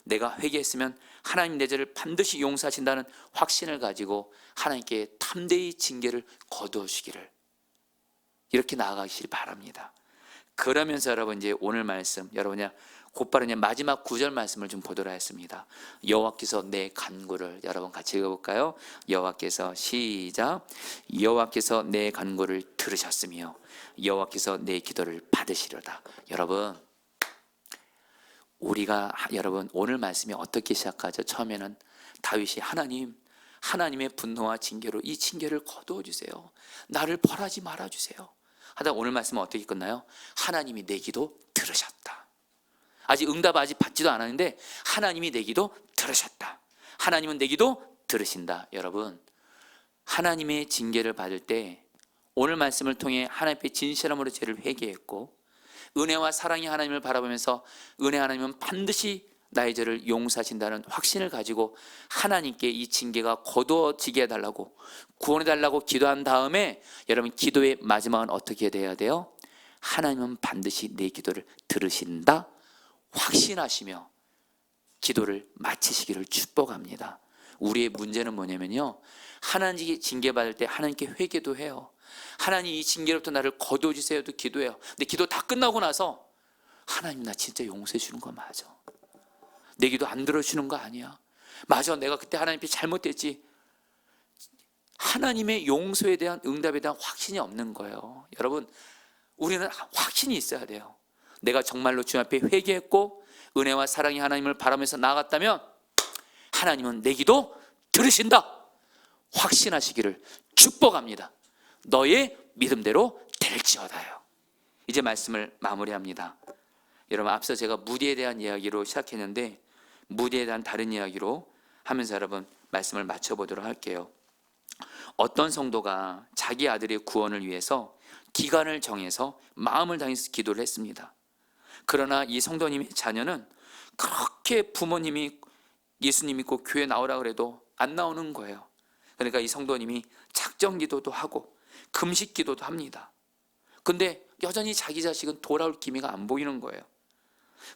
A: 내가 회개했으면 하나님 내 죄를 반드시 용서하신다는 확신을 가지고 하나님께 담대히 징계를 거두어 주기를, 이렇게 나아가시길 바랍니다. 그러면서 여러분, 이제 오늘 말씀 여러분 곧바로 마지막 9절 말씀을 좀 보도록 하겠습니다. 여호와께서 내 간구를, 여러분 같이 읽어볼까요? 여호와께서, 시작. 여호와께서 내 간구를 들으셨으며 여호와께서 내 기도를 받으시려다. 여러분 오늘 말씀이 어떻게 시작하죠? 처음에는 다윗이 하나님의 분노와 징계로 이 징계를 거두어 주세요. 나를 벌하지 말아 주세요. 하다 오늘 말씀은 어떻게 끝나요? 하나님이 내 기도 들으셨다. 아직 응답 받지도 않았는데 하나님이 내 기도 들으셨다. 하나님은 내 기도 들으신다. 여러분, 하나님의 징계를 받을 때 오늘 말씀을 통해 하나님 앞에 진실함으로 죄를 회개했고 은혜와 사랑의 하나님을 바라보면서 은혜 하나님은 반드시 나의 죄를 용서하신다는 확신을 가지고 하나님께 이 징계가 거두어지게 해달라고, 구원해달라고 기도한 다음에 여러분, 기도의 마지막은 어떻게 돼야 돼요? 하나님은 반드시 내 기도를 들으신다 확신하시며 기도를 마치시기를 축복합니다. 우리의 문제는 뭐냐면요, 하나님께 징계받을 때 하나님께 회개도 해요. 하나님 이 징계로부터 나를 거두어 주세요도 기도해요. 근데 기도 다 끝나고 나서 하나님 나 진짜 용서해 주는 거 맞아, 내 기도 안 들어주는 거 아니야, 맞아, 내가 그때 하나님께 잘못됐지. 하나님의 용서에 대한 응답에 대한 확신이 없는 거예요. 여러분, 우리는 확신이 있어야 돼요. 내가 정말로 주님 앞에 회개했고 은혜와 사랑의 하나님을 바라면서 나아갔다면 하나님은 내 기도 들으신다 확신하시기를 축복합니다. 너의 믿음대로 될지어다요. 이제 말씀을 마무리합니다. 여러분, 앞서 제가 무디에 대한 이야기로 시작했는데 무디에 대한 다른 이야기로 하면서 여러분 말씀을 마쳐보도록 할게요. 어떤 성도가 자기 아들의 구원을 위해서 기간을 정해서 마음을 다해서 기도를 했습니다. 그러나 이 성도님의 자녀는 그렇게 부모님이 예수님 믿고 교회 나오라 그래도 안 나오는 거예요. 그러니까 이 성도님이 작정 기도도 하고 금식 기도도 합니다. 근데 여전히 자기 자식은 돌아올 기미가 안 보이는 거예요.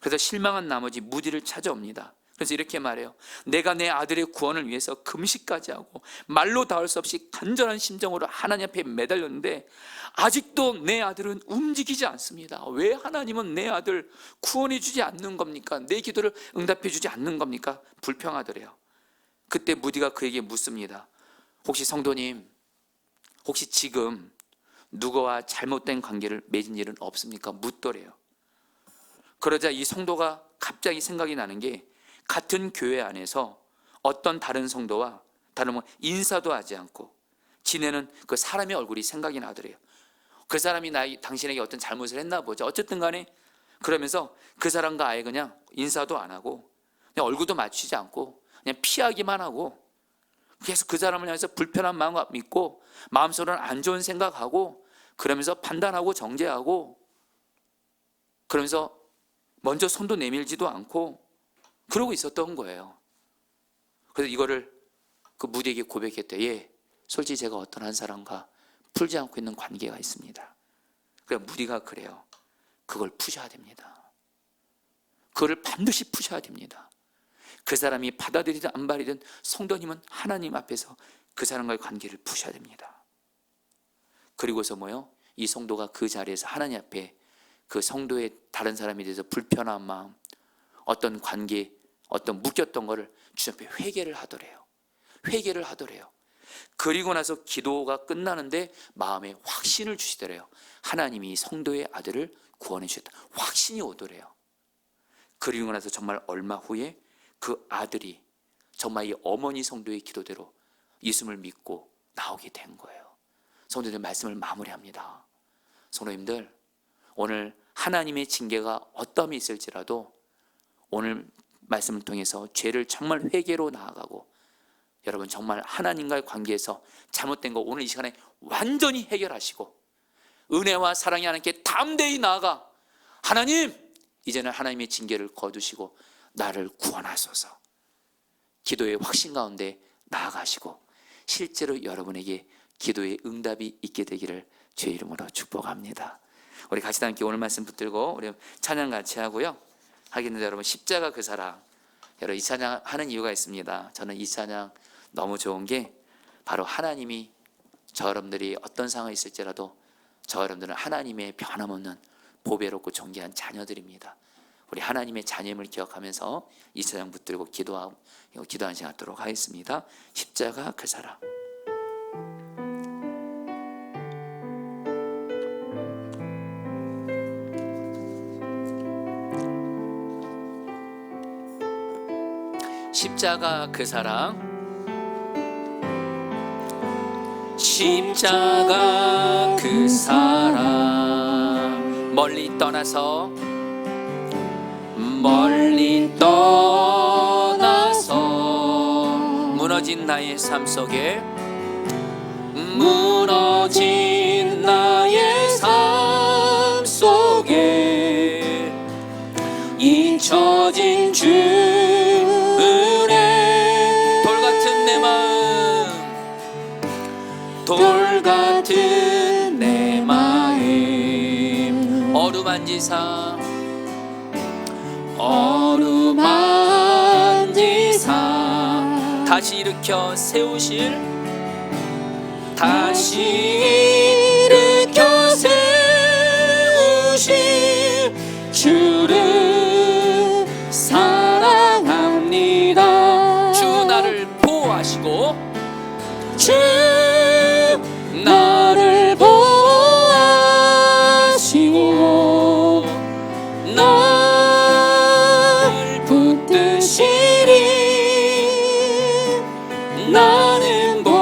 A: 그래서 실망한 나머지 무디를 찾아옵니다. 그래서 이렇게 말해요. 내가 내 아들의 구원을 위해서 금식까지 하고 말로 닿을 수 없이 간절한 심정으로 하나님 앞에 매달렸는데 아직도 내 아들은 움직이지 않습니다. 왜 하나님은 내 아들 구원해 주지 않는 겁니까? 내 기도를 응답해 주지 않는 겁니까? 불평하더래요. 그때 무디가 그에게 묻습니다. 혹시 성도님, 혹시 지금 누구와 잘못된 관계를 맺은 일은 없습니까? 묻더래요. 그러자 이 성도가 갑자기 생각이 나는 게 같은 교회 안에서 어떤 다른 성도와 다른 인사도 하지 않고 지내는 그 사람의 얼굴이 생각이 나더래요. 그 사람이 당신에게 어떤 잘못을 했나 보죠. 어쨌든 간에 그러면서 그 사람과 아예 그냥 인사도 안 하고 그냥 얼굴도 맞추지 않고 그냥 피하기만 하고 계속 그 사람을 향해서 불편한 마음 믿고 마음속으로는 안 좋은 생각하고 그러면서 판단하고 정죄하고 그러면서 먼저 손도 내밀지도 않고 그러고 있었던 거예요. 그래서 이거를 그 무디에게 고백했대. 예, 솔직히 제가 어떤 한 사람과 풀지 않고 있는 관계가 있습니다. 그래서 무디가 그래요. 그걸 푸셔야 됩니다. 그거를 반드시 푸셔야 됩니다. 그 사람이 받아들이든 안 받아들이든 성도님은 하나님 앞에서 그 사람과의 관계를 푸셔야 됩니다. 그리고서 이 성도가 그 자리에서 하나님 앞에 그 성도의 다른 사람에 대해서 불편한 마음, 어떤 관계, 어떤 묶였던 거를 주님 앞에 회개를 하더래요. 회개를 하더래요. 그리고 나서 기도가 끝나는데 마음에 확신을 주시더래요. 하나님이 성도의 아들을 구원해 주셨다. 확신이 오더래요. 그리고 나서 정말 얼마 후에 그 아들이 정말 이 어머니 성도의 기도대로 예수를 믿고 나오게 된 거예요. 성도들 말씀을 마무리합니다. 성도님들, 오늘 하나님의 징계가 어떠함이 있을지라도 오늘 말씀을 통해서 죄를 정말 회개로 나아가고 여러분 정말 하나님과의 관계에서 잘못된 거 오늘 이 시간에 완전히 해결하시고 은혜와 사랑이 하나님께 담대히 나아가 하나님, 이제는 하나님의 징계를 거두시고 나를 구원하소서. 기도의 확신 가운데 나아가시고 실제로 여러분에게 기도의 응답이 있게 되기를 주의 이름으로 축복합니다. 우리 같이 함께 오늘 말씀 붙들고 우리 찬양 같이 하고요. 하겠는데 여러분 십자가 그 사랑, 여러분 이 찬양 하는 이유가 있습니다. 저는 이 찬양 너무 좋은 게 바로 하나님이 저 여러분들이 어떤 상황이 있을지라도 저 여러분들은 하나님의 변함없는 보배롭고 존귀한 자녀들입니다. 우리 하나님의 자녀임을 기억하면서 이 찬양 붙들고 기도하는 시간 갖도록 하겠습니다. 십자가 그 사랑. 십자가 그 사랑, 십자가 그 사랑, 멀리 떠나서 무너진 나의 삶 속에 무너진 나의 삶 속에 잊혀진 주 은혜, 돌같은 내 마음, 돌같은 내 마음, 어루만지사 다시 일으켜 세우실, 다시 일으켜 세우실 주를 사랑합니다. 주 나를 보호하시고, 주 나를 보호하시고 날 붙드시리. 나는 보배로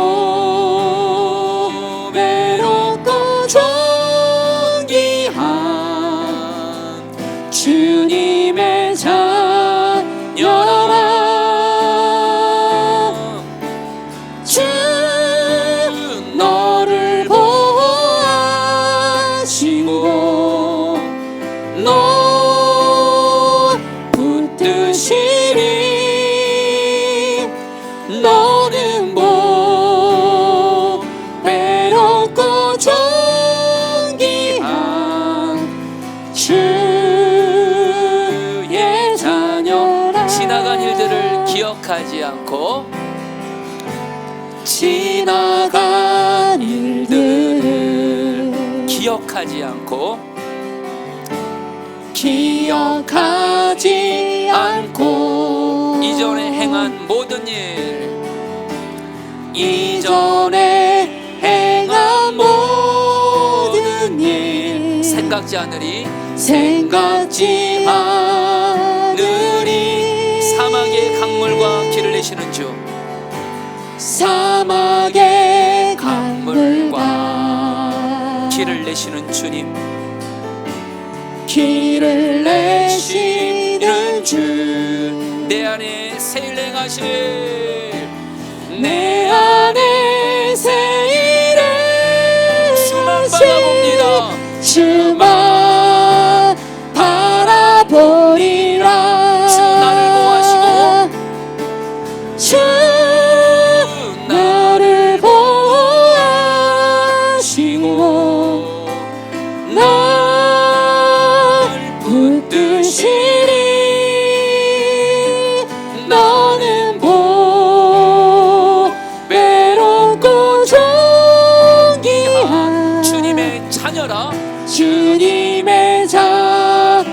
A: 기억하지 않고
B: 지나간 일들을
A: 기억하지 않고
B: 기억하지 않고
A: 이전에 행한 모든 일
B: 이전에 행한 모든 일
A: 생각지 않으리
B: 생각지 않으리
A: 사막의 강물과 길을 내시는 주
B: 사막의 강물과
A: 길을 내시는 주님
B: 길을 내시는 주
A: 내 안에 새 일 행하실
B: 내 안에 새 일을
A: 주만 바라봅니다.
B: 주만 바라보리라
A: 주 나를 보호하시고
B: 주 나를 보호하시고 날 붙드시리 너는 보배롭고 존귀한
A: 주님의 자녀라
B: 주님의 자녀라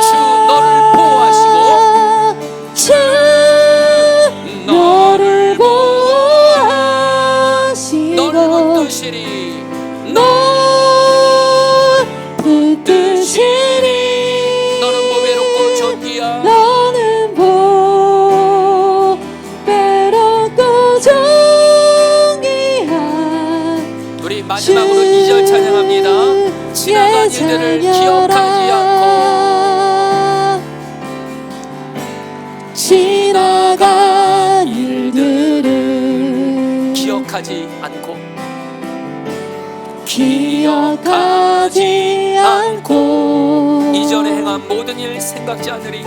A: 주 너를 보호하시고
B: 주 너를 보호하시고
A: 너를 붙드시리
B: 널 붙드시리
A: 너는 보배롭고 존귀한
B: 너는 보배롭고 존귀한
A: 우리 마지막으로 2절 찬양합니다. 지나간 일들을 기억하지 않고
B: 지나간 일들을
A: 기억하지 않고
B: 기억하지 않고
A: 이전에 행한 모든 일 생각지 않으리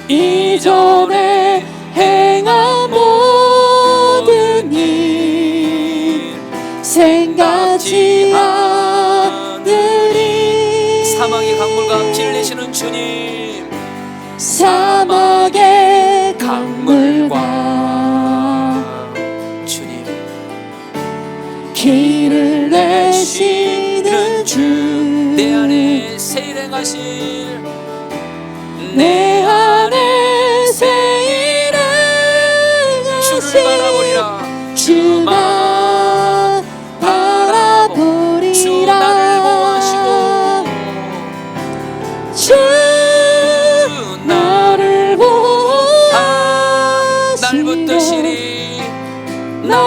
B: 이전에 행한 모든 일 생각지 않으리
A: 사막의 강물과 길 내시는 주님
B: 사막의 강물과
A: 주님
B: 길을 내시는 주
A: 내 안에 새 일 행하실
B: 내 안에 새 일을
A: 주를 바라보리라
B: 주만 바라보리라
A: 주 나를 보호하시고
B: 주 나를
A: 날
B: 보호하시고
A: 붙드시리
B: 날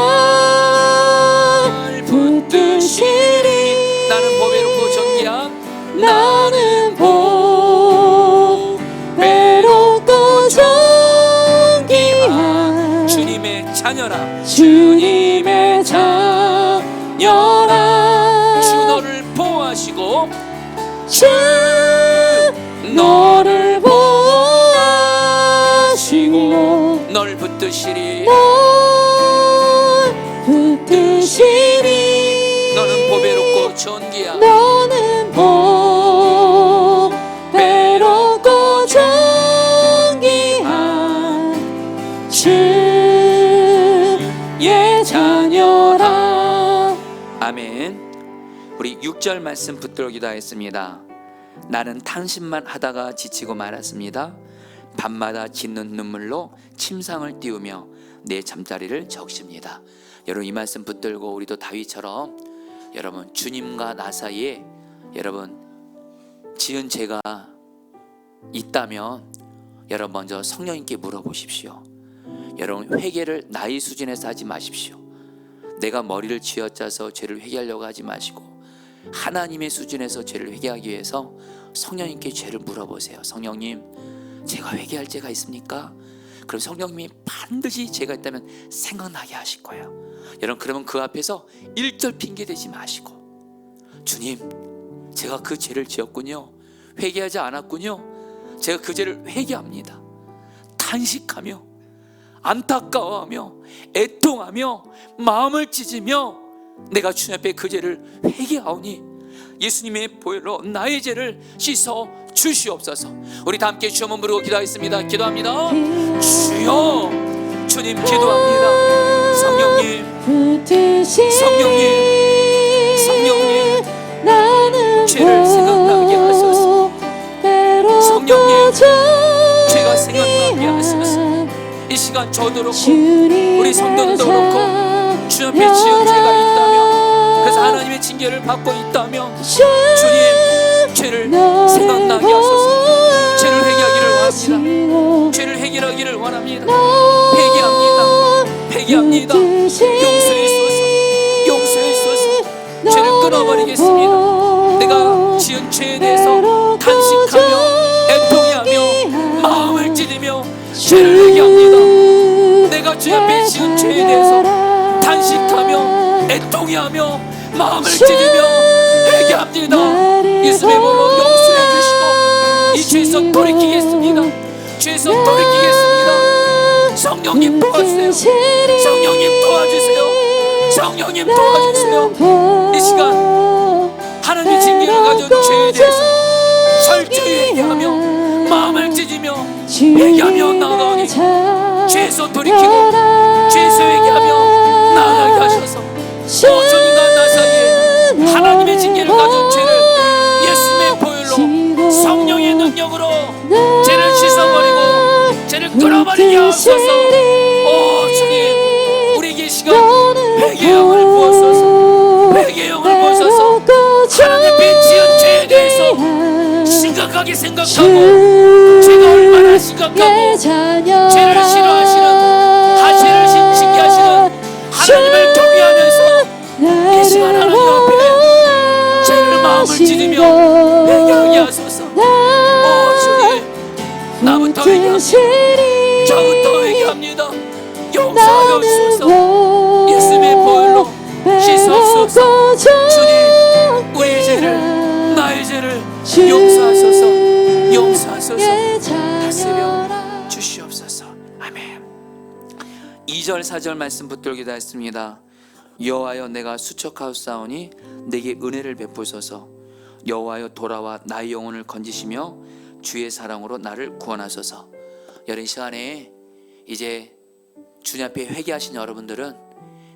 B: 붙드시리
A: 나는 보배롭고 존귀한
B: 나는 보배롭고 존귀한
A: 주님의 자녀라
B: 주님의 자녀라
A: 주 너를 보호하시고
B: 주 너를 보호하시고
A: 널 붙드시리
B: 널 붙드시리
A: 너는 보배롭고 존귀한
B: 너는 보배롭고 존귀한 주의 자녀라.
A: 아멘. 우리 6절 말씀 붙들어 기도하겠습니다. 나는 탕신만 하다가 지치고 말았습니다. 밤마다 짓는 눈물로 침상을 띄우며 내 잠자리를 적십니다. 여러분 이 말씀 붙들고 우리도 다윗처럼 여러분 주님과 나 사이에 여러분 지은 죄가 있다면 여러분 먼저 성령님께 물어보십시오. 여러분 회개를 나의 수준에서 하지 마십시오. 내가 머리를 쥐어짜서 죄를 회개하려고 하지 마시고 하나님의 수준에서 죄를 회개하기 위해서 성령님께 죄를 물어보세요. 성령님, 제가 회개할 죄가 있습니까? 그럼 성령님이 반드시 죄가 있다면 생각나게 하실 거예요. 여러분 그러면 그 앞에서 일절 핑계대지 마시고 주님, 제가 그 죄를 지었군요. 회개하지 않았군요. 제가 그 죄를 회개합니다. 탄식하며 안타까워하며 애통하며 마음을 찢으며 내가 주님 앞에 그 죄를 회개하오니 예수님의 보혈로 나의 죄를 씻어 주시옵소서. 우리 다 함께 주여 한번 부르고 기도하겠습니다. 기도합니다. 주여, 주님 기도합니다. 성령님, 성령님, 성령님, 죄를 생각나게 하소서. 성령님, 죄가 생각나게 하소서. 이 시간 저도 그렇고 우리 성도들도 그렇고 주 앞에 지은 죄가 있다면, 그래서 하나님의 징계를 받고 있다면 주님, 죄를 생각나게 하소서. 죄를 회개하기를 원합니다. 죄를 해결하기를 원합니다. 회개합니다. 회개합니다. 용서해소서. 용서해소서. 죄를 끊어버리겠습니다. 내가 지은 죄에 대해서 탄식하며 애통해하며 마음을 찢으며 죄를 회개합니다. 내가 주 앞에 지은 죄에 대해서 탄식하며 애통해하며 마음을 찢으며 회개합니다. 예수의 이름으로 용서해 주시고 이 죄에서 돌이키겠습니다. 죄에서 돌이키겠습니다. 성령님 도와주세요. 성령님 도와주세요. 성령님 도와주세요. 이 시간 하나님의 징계를 가진 죄에 대해서 철저히 회개하며 마음을 찢으며 회개하며 나아가니 죄에서 돌이키고 죄에서 회개하며 나아가게 하셔서 주님과 나 사이에 하나님의 징계를 가진 죄를 예수님의 보혈로 성령의 능력으로 죄를 씻어버리고 죄를 끊어버리게 하소서. 오 주님, 우리에게 시간 회개의 영을 부어소서. 회개의 영을 부어소서. 하나님의 지은 죄에 대해서 심각하게 생각하고 죄가 얼마나 심각하고 죄를 싫어하시는, 죄를 징계하시는 하나님을 경외하면서 이 시간 하나님 앞에 죄를 마음을 찢으며 회개하게 하소서. 오 주님, 나부터 회개합니다. 저부터 회개합니다. 용서하옵소서. 예수님의 보혈로 씻어옵소서. 주님, 우리의 죄를, 나의 죄를 용서하소서. 용서하소서. 다스려 주시옵소서. 아멘. 2절 4절 말씀 붙들고 기도했습니다. 여호와여, 내가 수척하옵사오니 내게 은혜를 베푸소서. 여호와여, 돌아와 나의 영혼을 건지시며 주의 사랑으로 나를 구원하소서. 여러분, 이 시간에 이제 주님 앞에 회개하신 여러분들은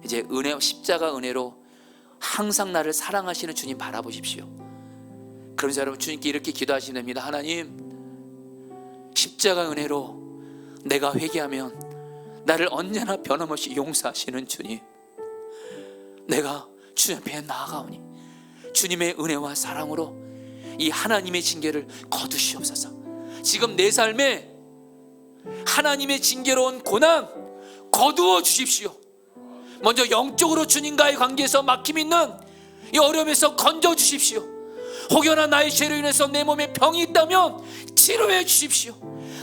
A: 이제 은혜, 십자가 은혜로 항상 나를 사랑하시는 주님 바라보십시오. 그러면서 여러분, 주님께 이렇게 기도하시면 됩니다. 하나님, 십자가 은혜로 내가 회개하면 나를 언제나 변함없이 용서하시는 주님, 내가 주님 앞에 나아가오니 주님의 은혜와 사랑으로 이 하나님의 징계를 거두시옵소서. 지금 내 삶에 하나님의 징계로운 고난 거두어 주십시오. 먼저 영적으로 주님과의 관계에서 막힘 있는 이 어려움에서 건져 주십시오. 혹여나 나의 죄로 인해서 내 몸에 병이 있다면 치료해 주십시오.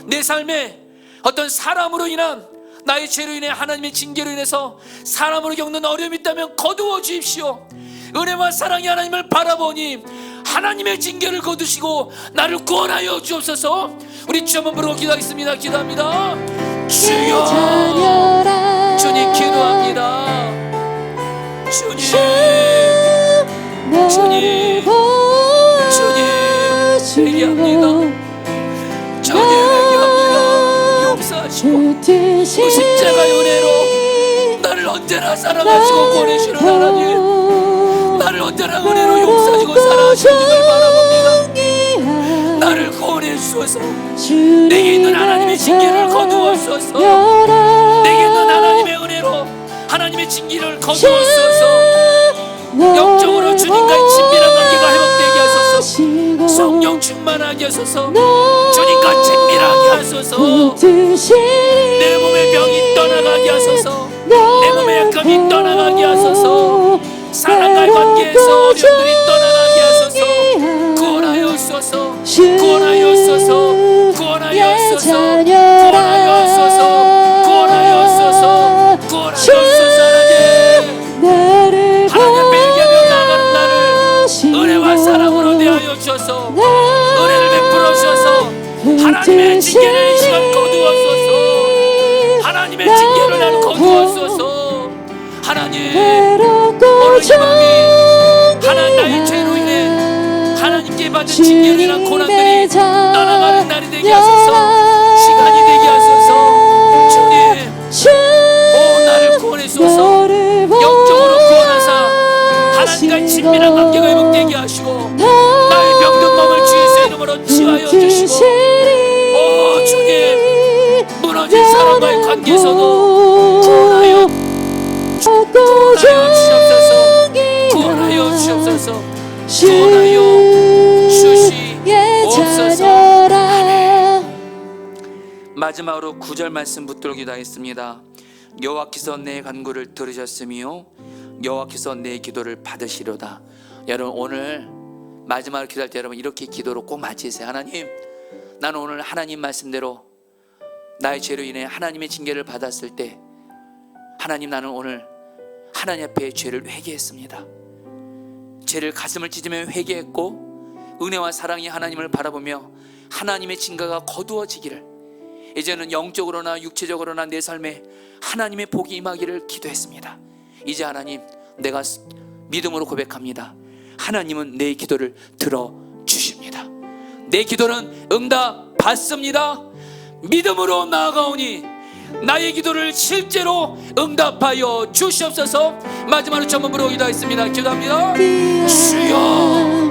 A: 내 삶에 어떤 사람으로 인한, 나의 죄로 인해 하나님의 징계로 인해서 사람으로 겪는 어려움이 있다면 거두어 주십시오. 은혜와 사랑이 하나님을 바라보니 하나님의 징계를 거두시고 나를 구원하여 주옵소서. 우리 주 한번 부르고 기도하겠습니다. 기도합니다. 주여, 주님 기도합니다. 주님, 주님, 주님 회개합니다. 주님 회개합니다. 용서하시고 그 십자가의 은혜로 나를 언제나 사랑하시고 구원하시는 하나님, 나를 언제나 은혜로 용서하시고 사랑하시는 걸 바라봅니다. 나를 구원해 주소서. 내게 있는 하나님의 징계를 거두어 주소서. 내게 있는 하나님의 은혜로 하나님의 징계를 거두어소서. 영적으로 주님과의 친밀한 관계가 회복되게 하소서. 성령 충만하게 하소서. 주님과 친밀하게 하소서. 내 몸의 병이 떠나가게 하소서. 내 몸의 약함이 떠나가게 하소서. 사랑과의 관계에서 어려움들이 떠나가게 하소서. 구원하여소서. 구원하여소서. 구원하여소서. 구원하여소서. 구원하여소서. 구원하여소서. 하나님 매개하며 나아가는 나를 은혜와 사랑으로 대하여 주셔서 은혜를 베풀어 주셔서 하나님의 징계를 이 시간 거두었소서. 하나님의 징계를 나는 거두었소서. 하나님, 오늘 이 밤이 하나님 나의 죄로 인해 하나님께 받은 받은 징계이나 고난들이
B: 주님의
A: 떠나가는 날이 되게 하소서. 시간이 되게 하소서. 주님, 오 나를 구원해주소서. 영적으로 구원하사 하나님과 친밀한 관계가 회복되게 하시고 나의 병든 몸을 주 예수의 이름으로 치유하여 주시고, 오 주님, 무너진 사람과의 관계에서도 구원하여 주시옵소서. 구원하여 주시옵소서. 구원하여 주시옵소서. 마지막으로 9절 말씀 붙들고 기도하겠습니다. 여호와께서 내 간구를 들으셨으며 여호와께서 내 기도를 받으시려다. 여러분 오늘 마지막으로 기도할 때 여러분 이렇게 기도로 꼭 마치세요. 하나님, 나는 오늘 하나님 말씀대로 나의 죄로 인해 하나님의 징계를 받았을 때 하나님, 나는 오늘 하나님 앞에 죄를 회개했습니다. 죄를 가슴을 찢으며 회개했고 은혜와 사랑이 하나님을 바라보며 하나님의 징계가 거두어지기를, 이제는 영적으로나 육체적으로나 내 삶에 하나님의 복이 임하기를 기도했습니다. 이제 하나님, 내가 믿음으로 고백합니다. 하나님은 내 기도를 들어주십니다. 내 기도는 응답 받습니다. 믿음으로 나아가오니 나의 기도를 실제로 응답하여 주시옵소서. 마지막으로 전문부로 기도하겠습니다. 기도합니다. 주여